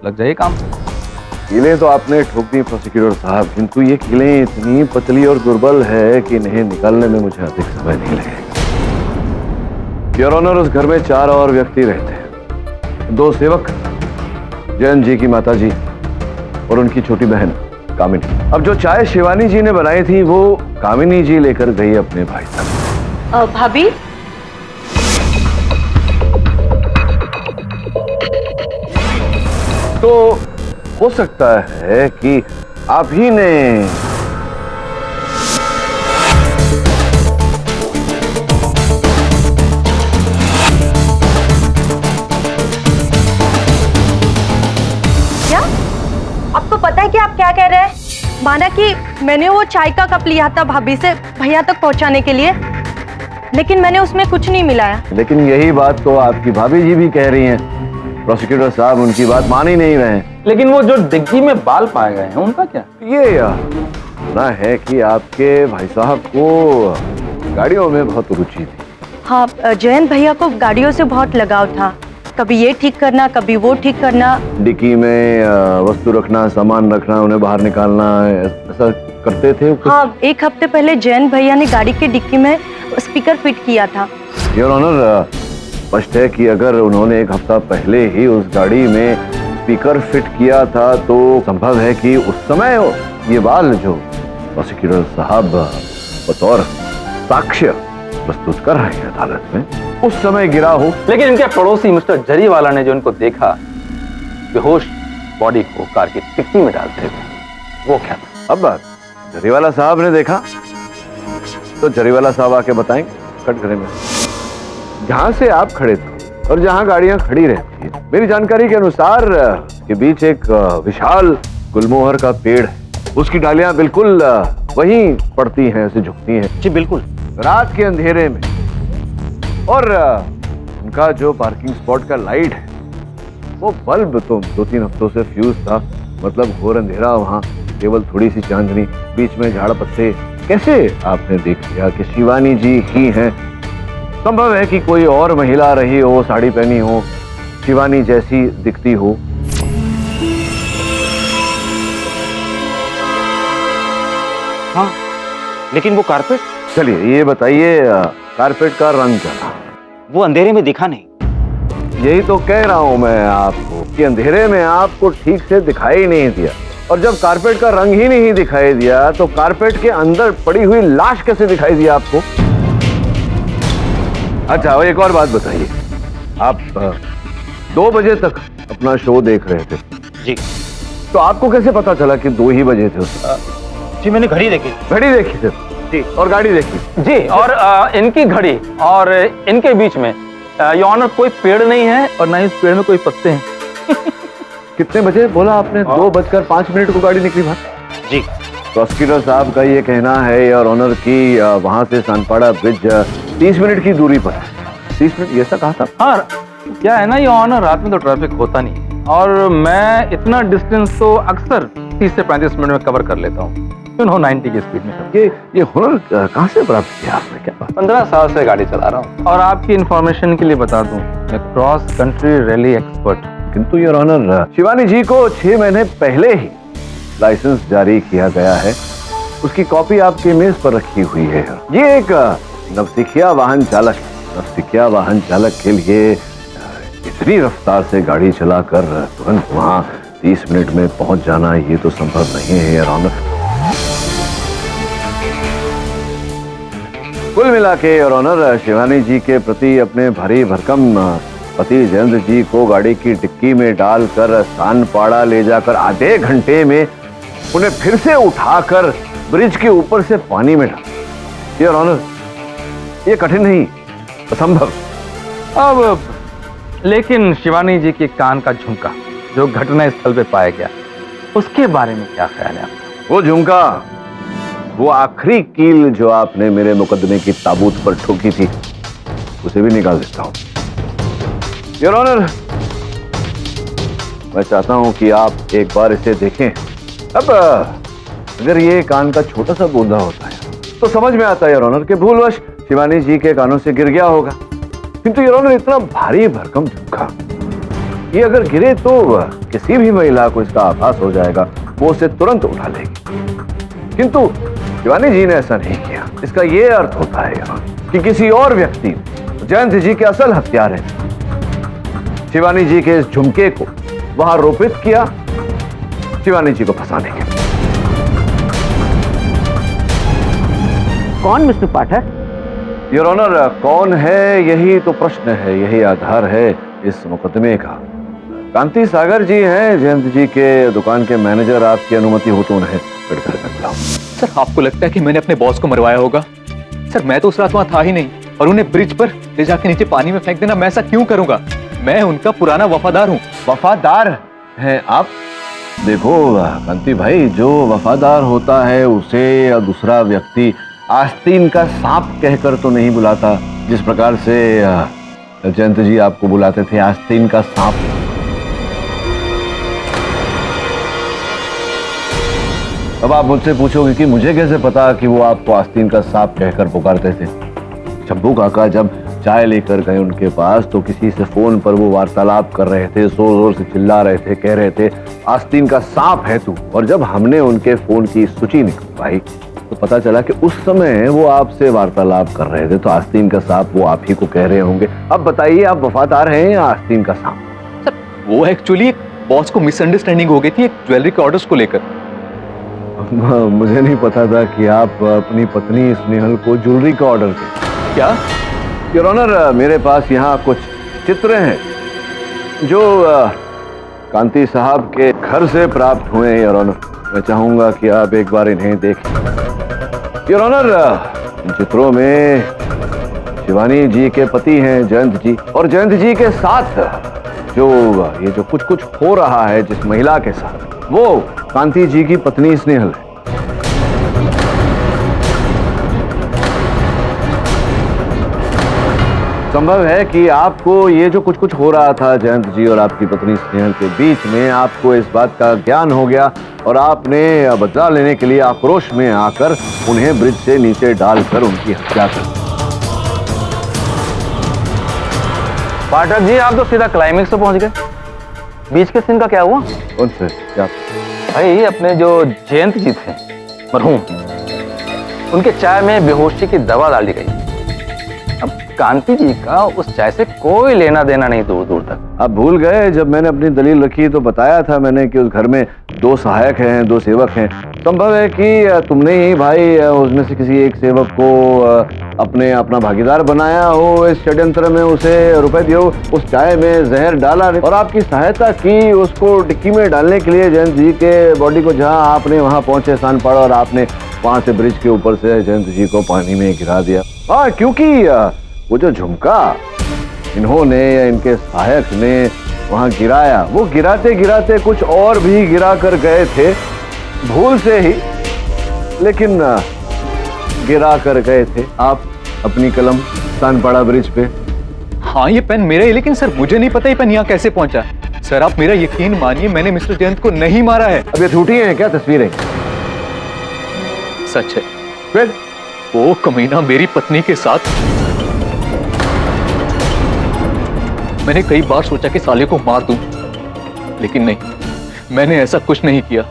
लग जाइए काम। कीलें तो आपने ठोक दी प्रोसिक्यूटर साहब, किंतु ये कीलें इतनी पतली और दुर्बल है कि इन्हें निकालने में मुझे अधिक समय नहीं लगेगा। योर ऑनर, उस घर में 4 और व्यक्ति रहते हैं, 2 सेवक जयंत जी की माता जी और उनकी छोटी बहन कामिनी। अब जो चाय शिवानी जी ने बनाई थी वो कामिनी जी लेकर गई अपने भाई साहब। भाभी, तो हो सकता है कि आप ही ने क्या आपको पता है कि आप क्या कह रहे हैं? माना कि मैंने वो चाय का कप लिया था भाभी से भैया तक पहुंचाने के लिए, लेकिन मैंने उसमें कुछ नहीं मिलाया। लेकिन यही बात तो आपकी भाभी जी भी कह रही हैं। प्रोसिक्यूटर साहब उनकी बात मान ही नहीं रहे हैं। लेकिन वो जो डिग्गी में बाल पाए गए हैं उनका क्या? ये सुना है कि आपके भाई साहब को गाड़ियों में बहुत रुचि थी। हाँ, जयंत भैया को गाड़ियों से बहुत लगाव था। कभी ये ठीक करना, कभी वो ठीक करना। डिक्की में वस्तु रखना, सामान रखना, उन्हें बाहर निकालना, ऐसा करते थे। हाँ, एक हफ्ते पहले जयंत भैया ने गाड़ी की डिक्की में स्पीकर फिट किया था। योर ऑनर, स्पष्ट है कि अगर उन्होंने एक हफ्ता पहले ही उस गाड़ी में स्पीकर फिट किया था तो संभव है कि उस समय ये बाल जो प्रोसिक्यूटर साहब बतौर साक्ष्य प्रस्तुत कर रहे हैं अदालत में उस समय गिरा हो। लेकिन इनके पड़ोसी मिस्टर जरीवाला ने जो इनको देखा बेहोश बॉडी को कार की डिक्की में डालते हुए, वो क्या था? अब जरीवाला साहब ने देखा तो जरीवाला साहब आके बताएंगे कटघरे में। जहां से आप खड़े थे और जहां गाड़ियां खड़ी रहती है, मेरी जानकारी के अनुसार के बीच एक विशाल गुलमोहर का पेड़ है। उसकी डालियां बिल्कुल वहीं पड़ती हैं, ऐसे झुकती हैं। जी बिल्कुल। रात के अंधेरे में। और उनका जो पार्किंग स्पॉट का लाइट है वो बल्ब तो 2-3 हफ्तों से फ्यूज था। मतलब घोर अंधेरा, वहां केवल थोड़ी सी चांदनी, बीच में झाड़ पत्ते। कैसे आपने देख लिया कि शिवानी जी ही हैं? संभव है कि कोई और महिला रही हो, साड़ी पहनी हो, शिवानी जैसी दिखती हो। हाँ, लेकिन वो कारपेट। चलिए ये बताइए, कारपेट का रंग क्या था? वो अंधेरे में दिखा नहीं। यही तो कह रहा हूं मैं आपको कि अंधेरे में आपको ठीक से दिखाई नहीं दिया। और जब कारपेट का रंग ही नहीं दिखाई दिया तो कारपेट के अंदर पड़ी हुई लाश कैसे दिखाई दी आपको? अच्छा, और एक और बात बताइए, आप 2 बजे तक अपना शो देख रहे थे। जी। तो आपको कैसे पता चला कि 2 ही बजे थे उस? जी मैंने घड़ी देखी। घड़ी देखी थी जी, और गाड़ी देखी जी। और इनकी घड़ी और इनके बीच में योर ऑनर कोई पेड़ नहीं है और ना ही इस पेड़ में कोई पत्ते हैं। कितने बजे बोला आपने? 2:05 को गाड़ी निकली बाहर। जी। प्रोसिक्यूटर साहब का ये कहना है योर ऑनर की वहां से सानपाड़ा ब्रिज 30 मिनट की दूरी पर है। 30 मिनट ऐसा कहा था? हाँ, क्या है ना योर ऑनर, रात में तो ट्रैफिक होता नहीं और मैं इतना डिस्टेंस तो अक्सर 30 से 35 मिनट में कवर कर लेता हूँ। 90 की स्पीड में। ये हुनर कहाँ से प्राप्त किया आपने? क्या बात? 15 साल से गाड़ी चला रहा हूँ। और आपकी इंफॉर्मेशन के लिए बता दूं, मैं क्रॉस कंट्री रैली एक्सपर्ट। किंतु योर ऑनर, शिवानी जी को 6 महीने पहले ही लाइसेंस जारी किया गया है। उसकी कॉपी आपके मेज पर रखी हुई है। ये एक नवसिखिया वाहन चालक के लिए इतनी रफ्तार से गाड़ी चलाकर तुरंत वहां 30 मिनट में पहुंच जाना ये तो संभव नहीं है योर ऑनर। कुल मिला के योर ऑनर, शिवानी जी के प्रति अपने भारी भरकम पति जयंत जी को गाड़ी की डिक्की में डालकर सानपाड़ा ले जाकर आधे घंटे में उन्हें फिर से उठाकर ब्रिज के ऊपर से पानी में डाल। योर ऑनर, ये कठिन नहीं, असंभव। अब लेकिन शिवानी जी के कान का झुमका जो घटना स्थल पे पाया गया, उसके बारे में क्या ख्याल है आपका? वो झुमका, वो आखिरी कील जो आपने मेरे मुकदमे की ताबूत पर ठोकी थी, उसे भी निकाल देता हूं। योर ऑनर, मैं चाहता हूं कि आप एक बार इसे देखें। अब अगर ये कान का छोटा सा बूंदा होता है तो समझ में आता है योर ऑनर कि भूलवश शिवानी जी के कानों से गिर गया होगा। किंतु योर ऑनर, इतना भारी भरकम झुमका, ये अगर गिरे तो किसी भी महिला को इसका आभास हो जाएगा, वो उसे तुरंत उठा लेगी। किंतु शिवानी जी ने ऐसा नहीं किया। इसका ये अर्थ होता है कि किसी और व्यक्ति ने जयंत जी के असल हत्यारे शिवानी जी के इस झुमके को वहां रोपित किया शिवानी जी को फंसाने के लिए। कौन मिस्टर पाठक? योर ऑनर, कौन है यही तो प्रश्न है, यही आधार है इस मुकदमे का। कांति सागर जी हैं जयंत जी के दुकान के मैनेजर। आपकी अनुमति हो तो उन्हें घर में बुलाओ। सर आपको लगता है कि मैंने अपने बॉस को मरवाया होगा? सर मैं तो उस रात वहां था ही नहीं, और उन्हें ब्रिज पर ले जाकर नीचे पानी में फेंक देना, मैं ऐसा क्यों करूंगा? मैं उनका पुराना वफादार हूँ। वफादार हैं आप? देखो कांति भाई, जो वफादार होता है उसे दूसरा व्यक्ति आस्तीन का सांप कहकर तो नहीं बुलाता, जिस प्रकार से जयंत जी आपको बुलाते थे आस्तीन का सांप। अब आप मुझसे पूछोगे कि मुझे कैसे पता कि वो आपको आस्तीन का सांप कहकर पुकारते थे। शंभू काका जब चाय लेकर गए उनके पास तो किसी से फोन पर वो वार्तालाप कर रहे थे, जोर जोर से चिल्ला रहे थे, कह रहे थे आस्तीन का सांप है तू। और जब हमने उनके फोन की सूची निकलवाई तो पता चला कि उस समय वो आपसे वार्तालाप कर रहे थे, तो आस्तीन का सांप वो आप ही को कह रहे होंगे। अब बताइए, आप वफादार हैं या आस्तीन का सांप? सर वो एक्चुअली एक बॉस को मिसअंडरस्टैंडिंग हो गई थी एक ज्वेलरी के ऑर्डर्स को लेकर। मुझे नहीं पता था कि आप अपनी पत्नी स्नेहल को ज्वेलरी का ऑर्डर दें। क्या? योर ऑनर, मेरे पास यहाँ कुछ चित्र हैं जो कांति साहब के घर से प्राप्त हुए हैं। योर ऑनर, मैं चाहूंगा कि आप एक बार इन्हें देखें। योर ऑनर, इन चित्रों में शिवानी जी के पति हैं जयंत जी, और जयंत जी के साथ जो ये जो कुछ कुछ हो रहा है जिस महिला के साथ, वो कांति जी की पत्नी स्नेहल है। संभव है कि आपको ये जो कुछ कुछ हो रहा था जयंत जी और आपकी पत्नी स्नेहल के बीच में, आपको इस बात का ज्ञान हो गया और आपने बदला लेने के लिए आक्रोश में आकर उन्हें ब्रिज से नीचे डालकर उनकी हत्या कर दी। पाठक जी, आप तो सीधा क्लाइमेक्स पे पहुंच गए। बीच के सीन का क्या हुआ? उनसे क्या? भाई अपने जो जयंत जी थे मरहूम, उनके चाय में बेहोशी की दवा डाल दी गई। अब कांति जी का उस चाय से कोई लेना देना नहीं दूर दूर तक। आप भूल गए, जब मैंने अपनी दलील रखी तो बताया था मैंने कि उस घर में 2 सहायक हैं, 2 सेवक हैं। संभव है कि तुमने ही भाई उसमें से किसी एक सेवक को अपना भागीदार बनाया हो इस षड्यंत्र में, उसे रुपए दिए हो, उस चाय में जहर डाला और आपकी सहायता की उसको टिक्की में डालने के लिए जयंत जी के बॉडी को। जहां आपने वहां पहुंचे सानपाड़ा और आपने वहां से ब्रिज के ऊपर से जयंत जी को पानी में गिरा दिया। हाँ, क्योंकि वो जो झुमका इन्होंने या इनके सहायक ने वहां गिराया, वो गिराते गिराते कुछ और भी गिरा कर गए थे भूल से ही, लेकिन गिरा कर गए थे आप अपनी कलम सानपाड़ा ब्रिज पे। हाँ ये पेन मेरा है, लेकिन सर मुझे नहीं पता ये पेन यहाँ कैसे पहुंचा। सर आप मेरा यकीन मानिए, मैंने मिस्टर जयंत को नहीं मारा है। अब ये झूठी हैं क्या तस्वीरें? सच है। फिर वो कमीना मेरी पत्नी के साथ। मैंने कई बार सोचा कि साले को मार दूं, लेकिन नहीं, मैंने ऐसा कुछ नहीं किया।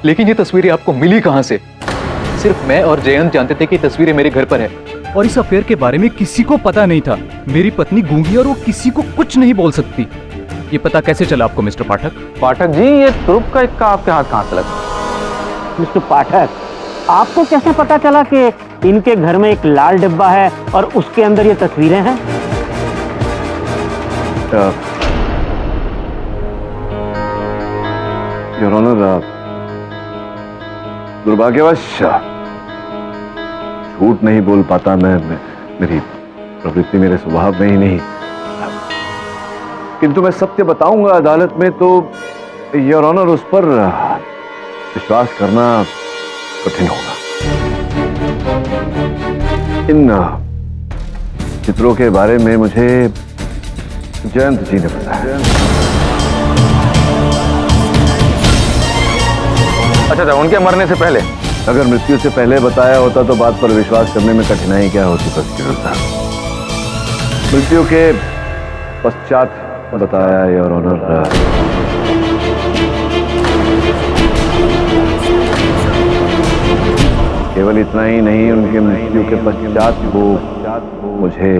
लेकिन ये तस्वीरें आपको मिली कहां से? सिर्फ मैं और जयंत जानते थे कि ये तस्वीरें मेरे घर पर है, और इस अफेयर के बारे में किसी को पता नहीं था। मेरी पत्नी गूंगी और वो किसी को कुछ नहीं बोल सकती। ये पता कैसे चला आपको मिस्टर पाठक? पाठक जी, ये तुरुप का इक्का आपके हाथ कहां से लगा? मिस्टर पाठक, आपको कैसे पता चला कि इनके घर में एक लाल डिब्बा है और उसके अंदर ये तस्वीरें हैं? योर ऑनर, दुर्भाग्यवश झूठ नहीं बोल पाता मैं मेरी प्रवृत्ति मेरे स्वभाव में ही नहीं, किंतु मैं सत्य बताऊंगा अदालत में तो योर ऑनर उस पर विश्वास करना कठिन होगा। इन चित्रों के बारे में मुझे जयंत जी ने बताया। अच्छा, उनके मरने से पहले? अगर मृत्यु से पहले बताया होता तो बात पर विश्वास करने में कठिनाई क्या होती था। मृत्यु के पश्चात बताया योर ऑनर। केवल इतना ही नहीं, उनके मृत्यु के पश्चात वो मुझे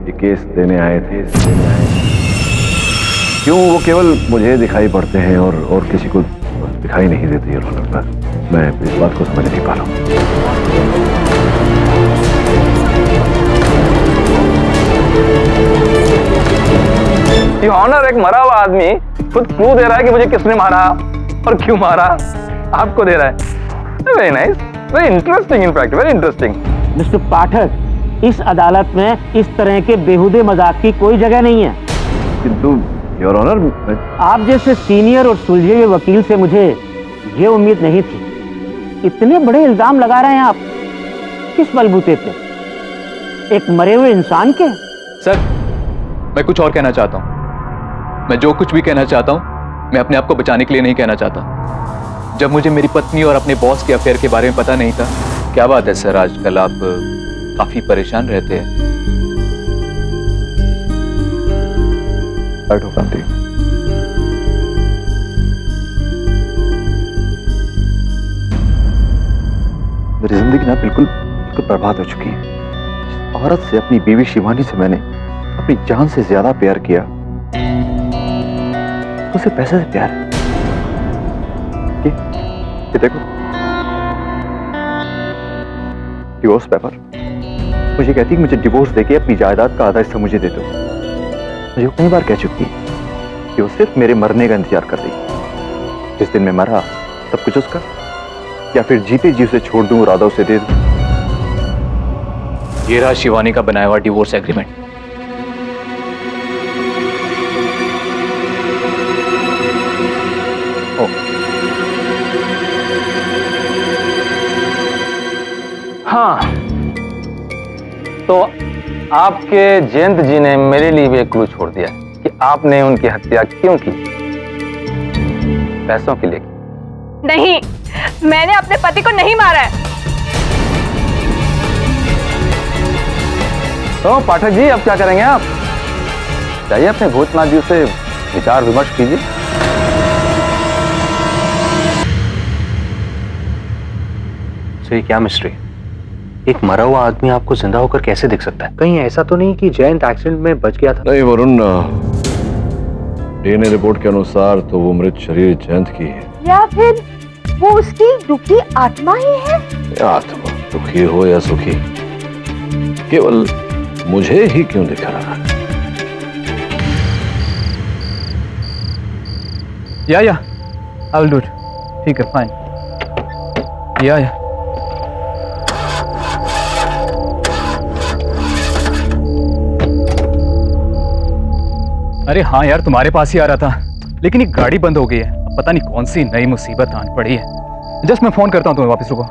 ये केस देने आए थे। क्यों वो केवल मुझे दिखाई पड़ते हैं और किसी को दिखाई नहीं देते योर ऑनर? मैं इस बात को समझ नहीं पा रहा हूँ। योर ऑनर, एक मरा हुआ आदमी खुद क्लू दे रहा है कि मुझे किसने मारा और क्यों मारा, आपको दे रहा है। Very nice, very interesting, in fact very interesting. Mister Pathak, इस अदालत में इस तरह के बेहुदे मजाक की कोई जगह नहीं है। किंतु योर ऑनर, आप जैसे सीनियर और सुलझे हुए वकील से मुझे ये उम्मीद नहीं थी। इतने बड़े इल्जाम लगा रहे हैं आप, किस बलबूते पे? एक मरे हुए इंसान के? सर, मैं कुछ और कहना चाहता हूँ। मैं जो कुछ भी कहना चाहता हूँ, मैं अपने आप को बचाने के लिए नहीं कहना चाहता। जब मुझे मेरी पत्नी और अपने बॉस के अफेयर के बारे में पता नहीं था। क्या बात है सर, आजकल आप काफी परेशान रहते हैं। कांति, मेरी जिंदगी ना बिल्कुल बर्बाद हो चुकी है। जिस औरत से, अपनी बीवी शिवानी से मैंने अपनी जान से ज्यादा प्यार किया, उसे पैसे से प्यार है। ये देखो, डिवोर्स पेपर। मुझे कहती है मुझे डिवोर्स देके अपनी जायदाद का आधा हिस्सा मुझे दे दो। मुझे कई बार कह चुकी है कि वो सिर्फ मेरे मरने का इंतजार कर रही है। जिस दिन मैं मरा सब कुछ उसका, या फिर जीते जी उसे छोड़ दूं और आधा उसे दे दूं। ये रहा शिवानी का बनाया हुआ डिवोर्स एग्रीमेंट। हाँ, तो आपके जयंत जी ने मेरे लिए भी एक क्लू छोड़ दिया कि आपने उनकी हत्या क्यों की। पैसों के लिए। नहीं, मैंने अपने पति को नहीं मारा है। तो पाठक जी, अब क्या करेंगे आप? जाइए अपने भूतनाथ जी से विचार विमर्श कीजिए। सही क्या मिस्ट्री? एक मरा हुआ आदमी आपको जिंदा होकर कैसे दिख सकता है? कहीं ऐसा तो नहीं कि जयंत एक्सीडेंट में बच गया था? नहीं वरुण, डीएनए रिपोर्ट के अनुसार तो वो मृत शरीर जयंत की है। या फिर वो उसकी दुखी आत्मा ही है? आत्मा दुखी हो या सुखी, केवल मुझे ही क्यों दिख रहा है? या आई विल डू इट। ठीक है, फाइन। या अरे हाँ यार, तुम्हारे पास ही आ रहा था, लेकिन ये गाड़ी बंद हो गई है। अब पता नहीं कौन सी नई मुसीबत आन पड़ी है। जस्ट मैं फोन करता हूँ तुम्हें, वापस रुको।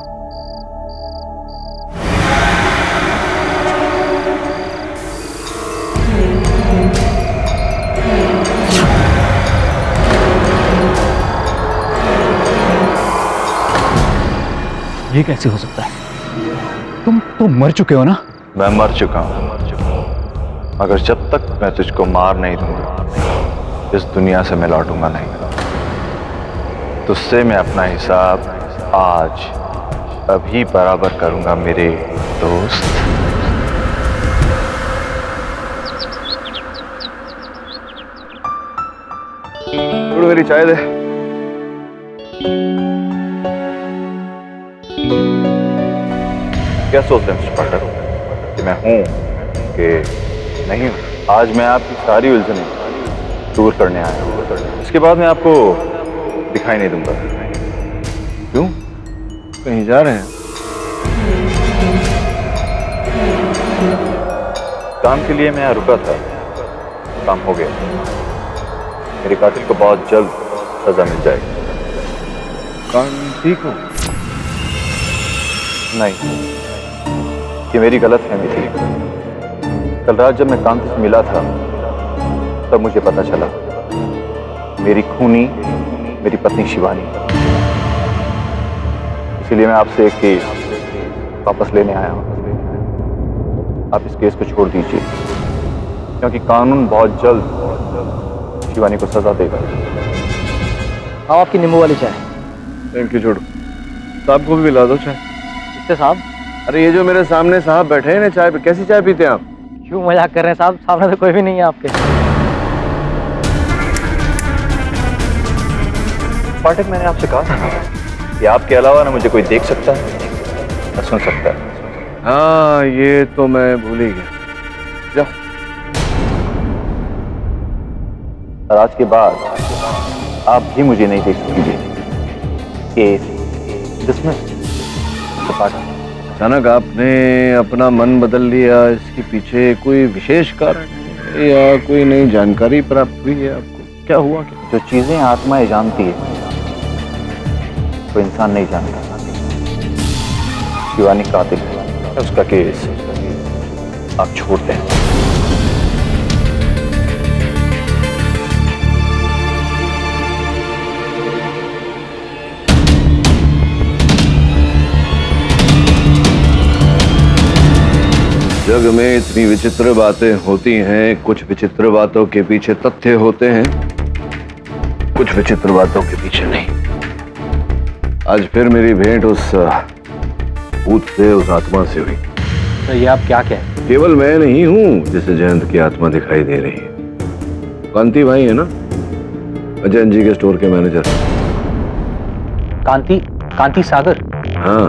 ये कैसे हो सकता है? तुम मर चुके हो ना? मैं मर चुका हूँ, मगर जब तक मैं तुझको मार नहीं दूंगा, इस दुनिया से मैं लौटूंगा नहीं। तुझसे मैं अपना हिसाब आज अभी बराबर करूंगा मेरे दोस्त। थोड़ी मेरी चाय दे। क्या सोचते हैं मिस्टर पाठक कि मैं हूं कि नहीं? आज मैं आपकी सारी उलझनें दूर करने आया हूं। इसके बाद मैं आपको दिखाई नहीं दूंगा। क्यों? कहीं जा रहे हैं? काम के लिए मैं यहाँ रुका था, काम हो गया। मेरे कातिल को बहुत जल्द सजा मिल जाएगी। कांति को? नहीं, ये मेरी गलतफहमी थी। कल रात जब मैं कांति से मिला था, तब मुझे पता चला मेरी खूनी मेरी पत्नी शिवानी। इसीलिए मैं आपसे एक केस वापस लेने आया हूं। आप इस केस को छोड़ दीजिए, क्योंकि कानून बहुत जल्द शिवानी को सजा देगा। आओ आपकी नींबू वाली चाय। Thank you. छोड़ो, साहब को भी पिला दो चाय। किससे साहब? अरे ये जो मेरे सामने साहब बैठे हैं ना, चाय पे कैसी चाय पीते हैं आप? क्यों मजाक कर रहे हैं साहब? सामने तो कोई भी नहीं है आपके। पाठक, मैंने आपसे कहा था ना कि आपके अलावा ना मुझे कोई देख सकता है ना सुन सकता है। हाँ, ये तो मैं भूल ही गया। जा। और आज के बाद आप भी मुझे नहीं देख सकेंगे। Case dismiss. पाठक, अचानक आपने अपना मन बदल लिया, इसके पीछे कोई विशेष कारण है या कोई नई जानकारी प्राप्त हुई है आपको? क्या हुआ? जो चीजें आत्माएं जानती है वो इंसान नहीं जानता। शिवानी कातिल है, उसका केस आप छोड़ दें। जग में इतनी विचित्र बातें होती हैं, कुछ विचित्र बातों के पीछे तथ्य होते हैं, कुछ विचित्र बातों के पीछे नहीं। आज फिर मेरी भेंट उस भूत से, उस आत्मा से हुई। तो ये आप क्या कह? केवल मैं नहीं हूं जिसे जयंत की आत्मा दिखाई दे रही है। कांति भाई है ना, अजय जी के स्टोर के मैनेजर। कांति सागर? हाँ।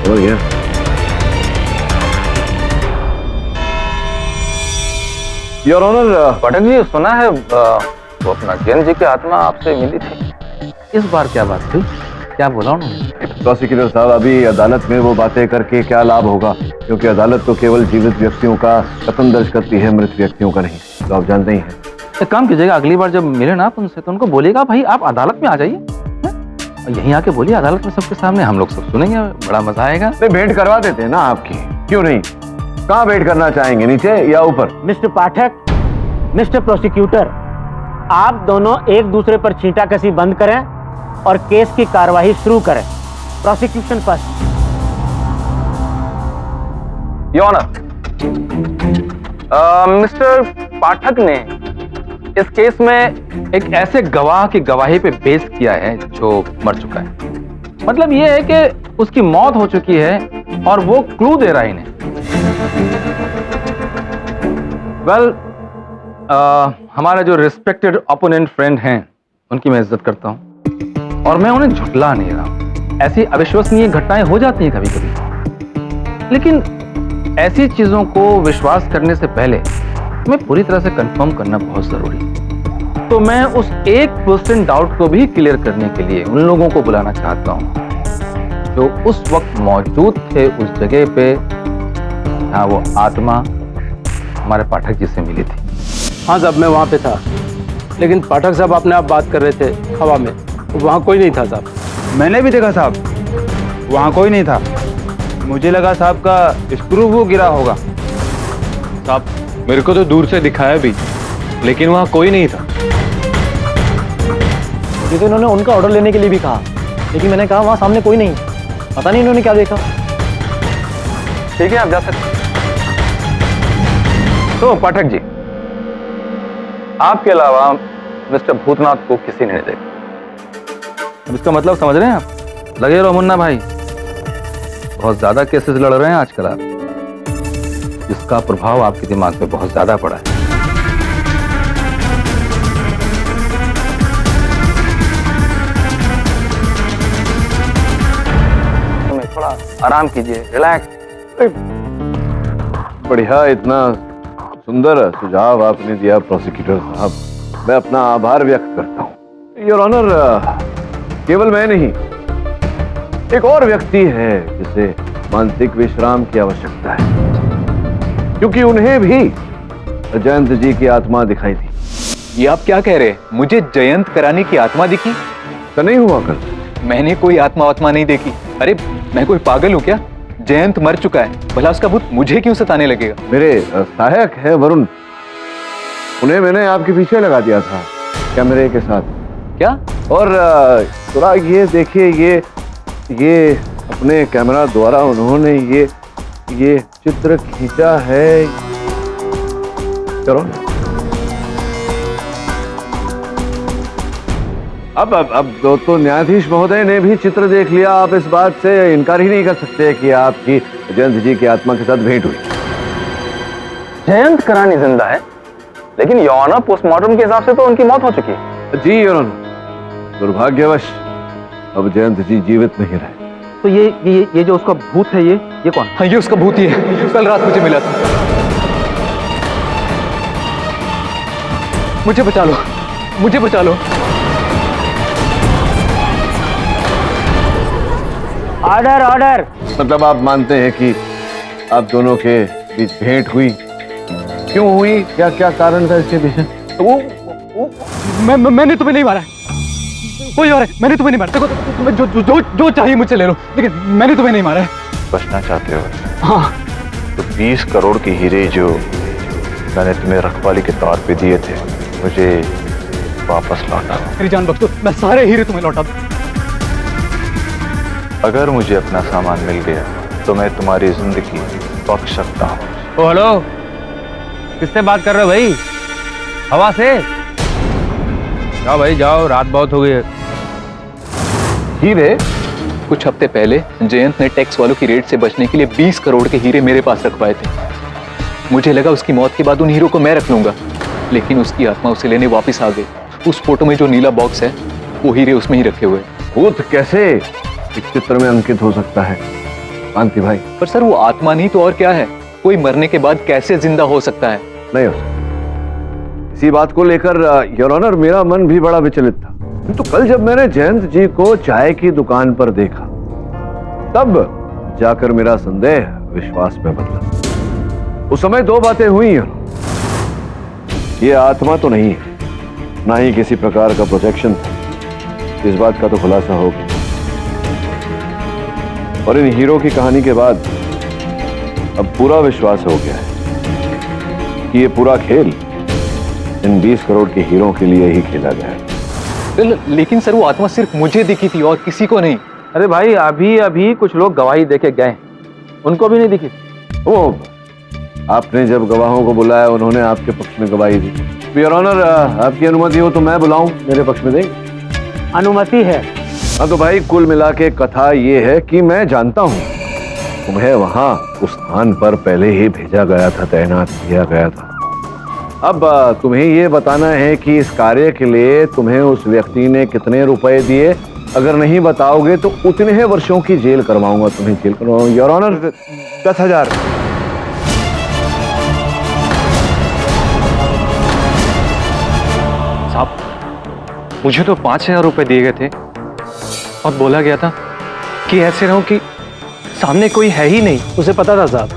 हो गया। योर ऑनर, पाठक जी, सुना है वो अपना जैन जी की आत्मा आपसे मिली थी। इस बार क्या बात थी? क्या बोला उन्होंने? प्रोसिक्यूटर साहब, अभी अदालत में वो बातें करके क्या लाभ होगा, क्योंकि अदालत तो केवल जीवित व्यक्तियों का कथन दर्ज करती है, मृत व्यक्तियों का नहीं। तो आप जानते ही हैं। एक काम कीजिएगा, अगली बार जब मिले ना आप उनसे तो उनको बोलिएगा भाई आप अदालत में आ जाइए, यहीं आके बोलिए अदालत में सबके सामने, हम लोग सब सुनेंगे, बड़ा मजा आएगा। भेंट करवा देते हैं ना आपकी, क्यों नहीं? कहाँ भेंट करना चाहेंगे, नीचे या ऊपर? मिस्टर पाठक, मिस्टर प्रोसिक्यूटर, आप दोनों एक दूसरे पर छींटाकसी बंद करें और केस की कार्यवाही शुरू करें। Prosecution first. Your honour, mister Pathak ने इस केस में एक ऐसे गवाह की गवाही पे बेस किया है जो मर चुका है। मतलब ये है कि उसकी मौत हो चुकी है और वो क्लू दे रहा है इन्हें। वेल, हमारे जो रिस्पेक्टेड ओपोनेंट फ्रेंड हैं उनकी मैं इज्जत करता हूं और मैं उन्हें झुठला नहीं रहा हूं। ऐसी अविश्वसनीय घटनाएं हो जाती हैं कभी कभी, लेकिन ऐसी चीजों को विश्वास करने से पहले मैं पूरी तरह से कंफर्म करना बहुत जरूरी है। तो मैं उस 1% डाउट को भी क्लियर करने के लिए उन लोगों को बुलाना चाहता हूं जो उस वक्त मौजूद थे उस जगह पे जहां वो आत्मा हमारे पाठक जी से मिली थी। हाँ साहब, मैं वहाँ पे था, लेकिन पाठक साहब अपने आप बात कर रहे थे हवा में, वहाँ कोई नहीं था साहब। मैंने भी देखा साहब, वहाँ कोई नहीं था। मुझे लगा साहब का स्क्रू वो गिरा होगा। साहब, मेरे को तो दूर से दिखाया भी, लेकिन वहाँ कोई नहीं था। मुझे तो इन्होंने उनका ऑर्डर लेने के लिए भी कहा, लेकिन मैंने कहा वहाँ सामने कोई नहीं, पता नहीं इन्होंने क्या देखा। ठीक है, आप जा सकते। तो पाठक जी, आपके अलावा मिस्टर भूतनाथ को किसी ने नहीं देखा। इसका मतलब समझ रहे हैं आप? लगे रहो मुन्ना भाई, बहुत ज्यादा केसेस लड़ रहे हैं आजकल आप, जिसका प्रभाव आपके दिमाग पे बहुत ज्यादा पड़ा है। थोड़ा आराम कीजिए, रिलैक्स। बढ़िया, इतना सुंदर सुझाव आपने दिया प्रोसिक्यूटर साहब, मैं अपना आभार व्यक्त करता हूं। योर ऑनर, केवल मैं नहीं, एक और व्यक्ति है जिसे मानसिक विश्राम की आवश्यकता है, क्योंकि उन्हें भी जयंत जी की आत्मा दिखाई थी। ये आप क्या कह रहे हैं? मुझे जयंत करानी की आत्मा दिखी? तो नहीं हुआ कल? मैंने कोई आत्मा नहीं देखी। अरे मैं कोई पागल हूँ क्या? जयंत मर चुका है, भला उसका भूत मुझे क्यों सताने लगेगा? मेरे सहायक है वरुण, उन्हें मैंने आपके पीछे लगा दिया था कैमरे के साथ। क्या? और थोड़ा ये देखिए, ये अपने कैमरा द्वारा उन्होंने ये चित्र खींचा है। चलो अब तो न्यायाधीश महोदय ने भी चित्र देख लिया, आप इस बात से इनकार ही नहीं कर सकते कि आपकी जयंत जी की आत्मा के साथ भेंट हुई। जयंत करानी जिंदा है, लेकिन यौना पोस्टमार्टम के हिसाब से तो उनकी मौत हो चुकी है। जी योर ऑनर, दुर्भाग्यवश अब जयंत जी जीवित नहीं रहे। तो ये जो उसका भूत है, ये कौन? हाँ, ये उसका भूत ही है। कल रात मुझे मिला था। मुझे बचा लो, मुझे बचा लो। Order order. मतलब आप मानते हैं कि आप दोनों के बीच भेंट हुई? क्यों हुई? क्या क्या कारण था इसके पीछे? मैंने तुम्हें नहीं मारा है, कोई और है। मैंने तुम्हें नहीं मारा। देखो, तुम्हें जो चाहिए मुझसे ले लो, लेकिन मैंने तुम्हें नहीं मारा है। बचना चाहते हो? हाँ। तो 20 करोड़ के हीरे जो मैंने तुम्हें रखवाली के तौर पे दिए थे, मुझे वापस लौटा। मेरी जान बख्शो, मैं सारे हीरे तुम्हें लौटा दूं। अगर मुझे अपना सामान मिल गया तो मैं तुम्हारी जिंदगी बख्श सकता हूँ। ओ हेलो, किससे बात कर रहे हो भाई? हवा से? जाओ भाई जाओ, रात बहुत हो गई है। हीरे? कुछ हफ्ते पहले जयंत ने टैक्स वालों की रेड से बचने के लिए 20 करोड़ के हीरे मेरे पास रखवाए थे। मुझे लगा उसकी मौत के बाद उन हीरो को मैं रख लूंगा, लेकिन उसकी आत्मा उसे लेने वापस आ गई। उस फोटो में जो नीला बॉक्स है, वो हीरे उसमें ही रखे हुए। भूत कैसे इस चित्र में अंकित हो सकता है कांति भाई? पर सर, वो आत्मा नहीं तो और क्या है? कोई मरने के बाद कैसे जिंदा हो सकता है? नहीं हो सकता। इसी बात को लेकर योर ऑनर मेरा मन भी बड़ा विचलित था। तो कल जब मैंने जयंत जी को चाय की दुकान पर देखा, तब जाकर मेरा संदेह विश्वास में बदला। उस समय दो बातें हुई। ये आत्मा तो नहीं है, ना ही किसी प्रकार का प्रोजेक्शन था। इस बात का तो खुलासा हो गया। और इन हीरो की कहानी के बाद अब पूरा विश्वास हो गया है कि ये पूरा खेल इन 20 करोड़ के हीरो के लिए ही खेला गया है। लेकिन सर, वो आत्मा सिर्फ मुझे दिखी थी और किसी को नहीं। अरे भाई, अभी अभी कुछ लोग गवाही देके गए, उनको भी नहीं दिखी। ओ, आपने जब गवाहों को बुलाया, उन्होंने आपके पक्ष में गवाही दी। योर ऑनर, आपकी अनुमति हो तो मैं बुलाऊं, मेरे पक्ष में देंगे? अनुमति है। हाँ तो भाई, कुल मिला के कथा ये है कि मैं जानता हूँ तुम्हें वहां उस स्थान पर पहले ही भेजा गया था, तैनात किया गया था। अब तुम्हें ये बताना है कि इस कार्य के लिए तुम्हें उस व्यक्ति ने कितने रुपए दिए। अगर नहीं बताओगे तो उतने ही वर्षों की जेल करवाऊंगा, तुम्हें जेल करवाऊंगा। Your honour, 10,000। साहब, मुझे तो 5,000 रुपए दिए गए थे और बोला गया था कि ऐसे रहो कि सामने कोई है ही नहीं। उसे पता था साहब,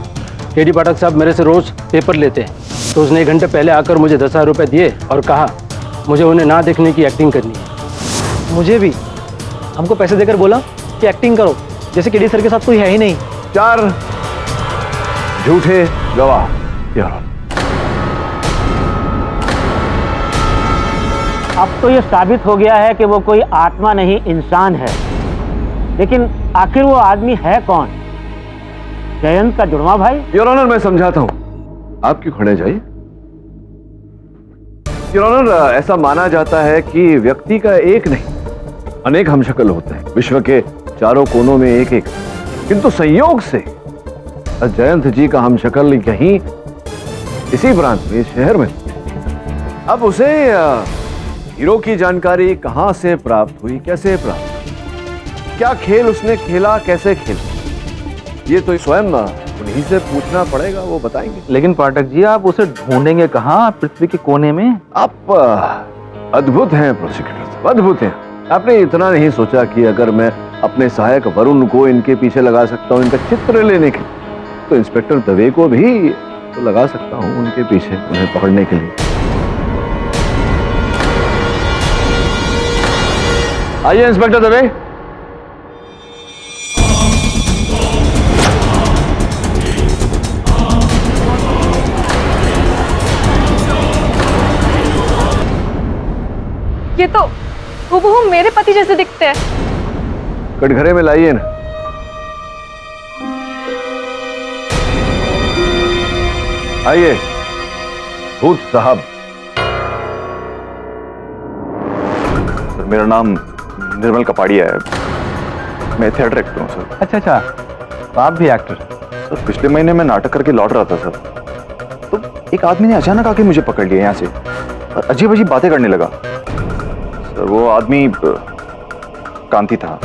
केडी पाठक साहब मेरे से रोज पेपर लेते हैं, तो उसने 1 घंटे पहले आकर मुझे 10,000 रुपए दिए और कहा मुझे उन्हें ना देखने की एक्टिंग करनी है। मुझे भी हमको पैसे देकर बोला कि एक्टिंग करो जैसे केडी सर के साथ कोई है ही नहीं। 4 झूठे गवाह। योर ऑनर, अब तो ये साबित हो गया है कि वो कोई आत्मा नहीं, इंसान है। लेकिन आखिर वो आदमी है कौन? जयंत का जुड़वा भाई? योर ऑनर, मैं समझाता हूं, आप क्यों खड़े जाइए। योर ऑनर, ऐसा माना जाता है कि व्यक्ति का एक नहीं अनेक हमशक्ल होते हैं, विश्व के चारों कोनों में एक एक। किंतु संयोग से जयंत जी का हमशक्ल यहीं इसी प्रांत में, इस शहर में। अब उसे हीरो की जानकारी कहां से प्राप्त हुई, कैसे प्राप्त, क्या खेल उसने खेला, कैसे खेला, ये तो स्वयं उन्हीं से पूछना पड़ेगा, वो बताएंगे। लेकिन पाठक जी, आप उसे ढूंढेंगे कहाँ? पृथ्वी के कोने में? आप अद्भुत हैं प्रोसिक्यूटर, अद्भुत हैं। आपने इतना नहीं सोचा कि अगर मैं अपने सहायक वरुण को इनके पीछे लगा सकता हूँ इनका चित्र लेने के, तो इंस्पेक्टर दवे को भी तो लगा सकता हूँ उनके पीछे, उन्हें पकड़ने के लिए। आइए इंस्पेक्टर दवे। ये तो हूबहू मेरे पति जैसे दिखते हैं। कटघरे में लाइए ना। आइए भूत साहब। सर, मेरा नाम निर्मल कपाड़िया है, मैं थिएटर एक्टर हूँ सर। अच्छा, तो आप भी एक्टर? सर, पिछले महीने मैं नाटक करके लौट रहा था सर, तो एक आदमी ने अचानक आके मुझे पकड़ लिया यहाँ से और अजीब अजीब बातें करने लगा। सर वो आदमी कांति था।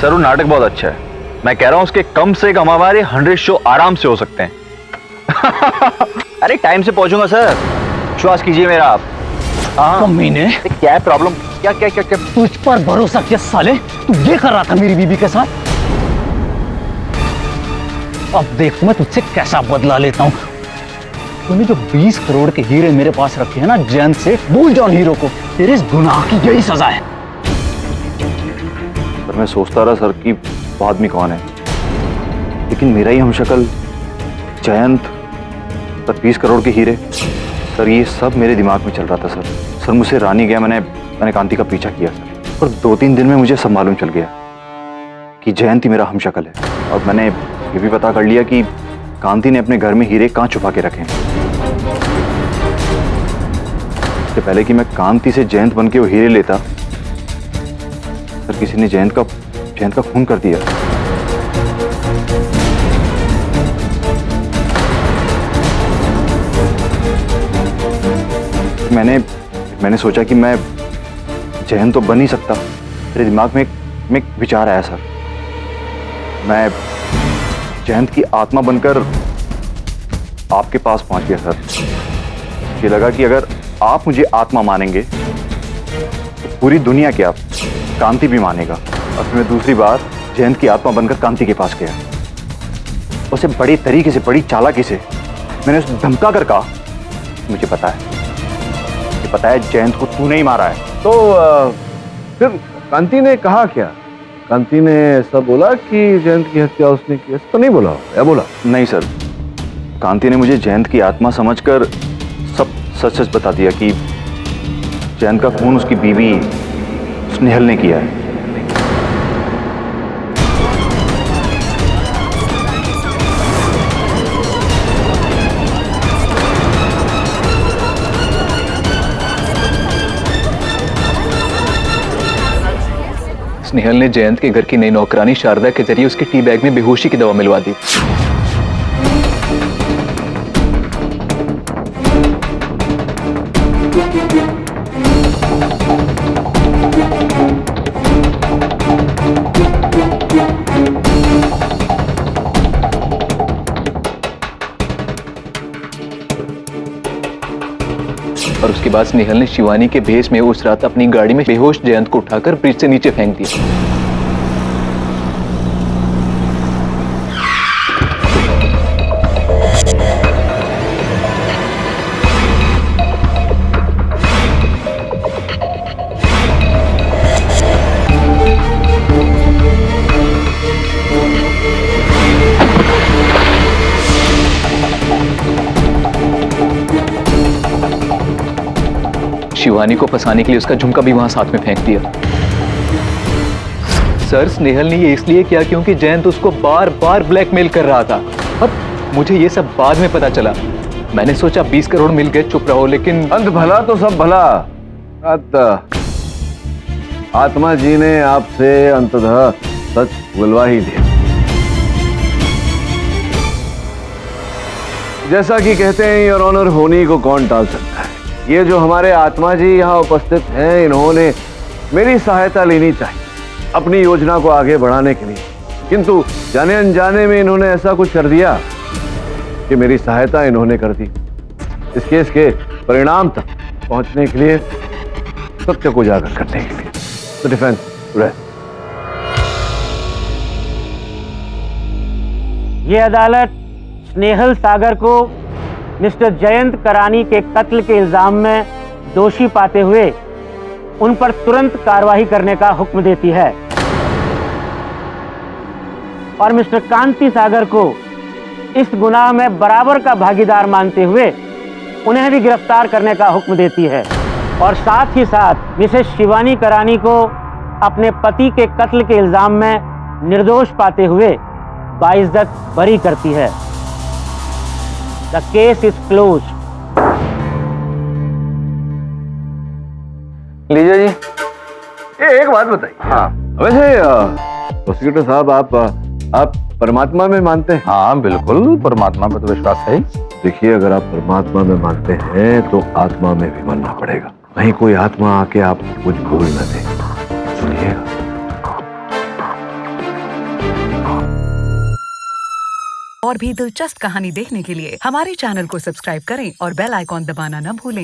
सर वो नाटक बहुत अच्छा है, मैं कह रहा हूं उसके कम से कम हमारे 100 शो आराम से हो सकते हैं। अरे टाइम से पहुंचूंगा सर, विश्वास कीजिए मेरा आप। कमीने, क्या है प्रॉब्लम? क्या क्या क्या क्या? तुझ पर भरोसा किया साले, तू ये कर रहा था मेरी बीबी के साथ। अब देख मैं तुझसे कैसा बदला लेता हूँ। तूने जो 20 करोड़ के हीरे मेरे पास रखे हैं ना जयंत से, भूल जाओ हीरो को, तेरे इस गुनाह की यही सजा है। पर मैं सोचता रहा सर कि वो आदमी कौन है, लेकिन मेरा ही हमशक्ल जयंत पर 20 करोड़ के हीरे, सर ये सब मेरे दिमाग में चल रहा था सर। सर मुझसे रानी गया, मैंने कांति का पीछा किया सर, और 2-3 दिन में मुझे सब मालूम चल गया कि जयंत ही मेरा हमशक्ल है। और मैंने ये भी पता कर लिया कि कांति ने अपने घर में हीरे कहाँ छुपा के रखे हैं। इससे पहले कि मैं कांति से जयंत बन के वो हीरे लेता, सर किसी ने जयंत का खून कर दिया। मैंने सोचा कि मैं जयंत तो बन ही सकता। मेरे दिमाग में एक विचार आया सर, मैं जयंत की आत्मा बनकर आपके पास पहुंच गया सर। मुझे लगा कि अगर आप मुझे आत्मा मानेंगे तो पूरी दुनिया क्या कांति भी मानेगा। और फिर मैं दूसरी बार जयंत की आत्मा बनकर कांति के पास गया। उसे बड़ी तरीके से, बड़ी चालाकी से मैंने उसे धमका कर कहा, मुझे पता है जयंत को तूने ही मारा है। तो फिर कांति ने कहा क्या? कांति ने ऐसा बोला कि जयंत की हत्या उसने की? ऐसा तो नहीं बोला। क्या बोला? नहीं सर, कांति ने मुझे जयंत की आत्मा समझकर सब सच सच बता दिया कि जयंत का खून उसकी बीवी स्नेहल ने किया है। स्नेहल ने जयंत के घर की नई नौकरानी शारदा के जरिए उसके टी बैग में बेहोशी की दवा मिलवा दी। और उसके बाद स्नेहल ने शिवानी के भेष में उस रात अपनी गाड़ी में बेहोश जयंत को उठाकर ब्रिज से नीचे फेंक दिया। शिवानी को फंसाने के लिए उसका झुमका भी वहां साथ में फेंक दिया। सर स्नेहल ने ये इसलिए किया क्योंकि जयंत उसको बार बार ब्लैकमेल कर रहा था, और मुझे ये सब बाद में पता चला। मैंने सोचा 20 करोड़ मिल गए, चुप रहो, लेकिन अंत भला तो सब भला। आत्मा जी ने आपसे अंततः सच बुलवा ही दिया। जैसा कि कहते हैं योर ऑनर, होनी को कौन टाल सकता है। ये जो हमारे आत्मा जी यहाँ उपस्थित हैं, इन्होंने मेरी सहायता लेनी चाहिए अपनी योजना को आगे बढ़ाने के लिए, किंतु जाने अनजाने में इन्होंने ऐसा कुछ कर दिया कि मेरी सहायता इन्होंने कर दी। इस केस के परिणाम तक पहुंचने के लिए, सत्य को उजागर करने के लिए। तो डिफेंस ये अदालत स्नेहल सागर को मिस्टर जयंत करानी के कत्ल के इल्जाम में दोषी पाते हुए उन पर तुरंत कार्रवाई करने का हुक्म देती है और मिस्टर कांति सागर को इस गुनाह में बराबर का भागीदार मानते हुए उन्हें भी गिरफ्तार करने का हुक्म देती है, और साथ ही साथ मिसेस शिवानी करानी को अपने पति के कत्ल के इल्जाम में निर्दोष पाते हुए बाइज्जत बरी करती है। The case is closed. लीजिए जी। ये एक बात बताइए। हाँ, वैसे प्रोसिक्यूटर साहब, आप आप परमात्मा में मानते हैं? हाँ बिल्कुल, परमात्मा पर तो विश्वास है। देखिए, अगर आप परमात्मा में मानते हैं तो आत्मा में भी मानना पड़ेगा। नहीं कोई आत्मा आके आपको कुछ भूल न दे। सुनिएगा। और भी दिलचस्प कहानी देखने के लिए हमारे चैनल को सब्सक्राइब करें और बेल आइकॉन दबाना न भूलें।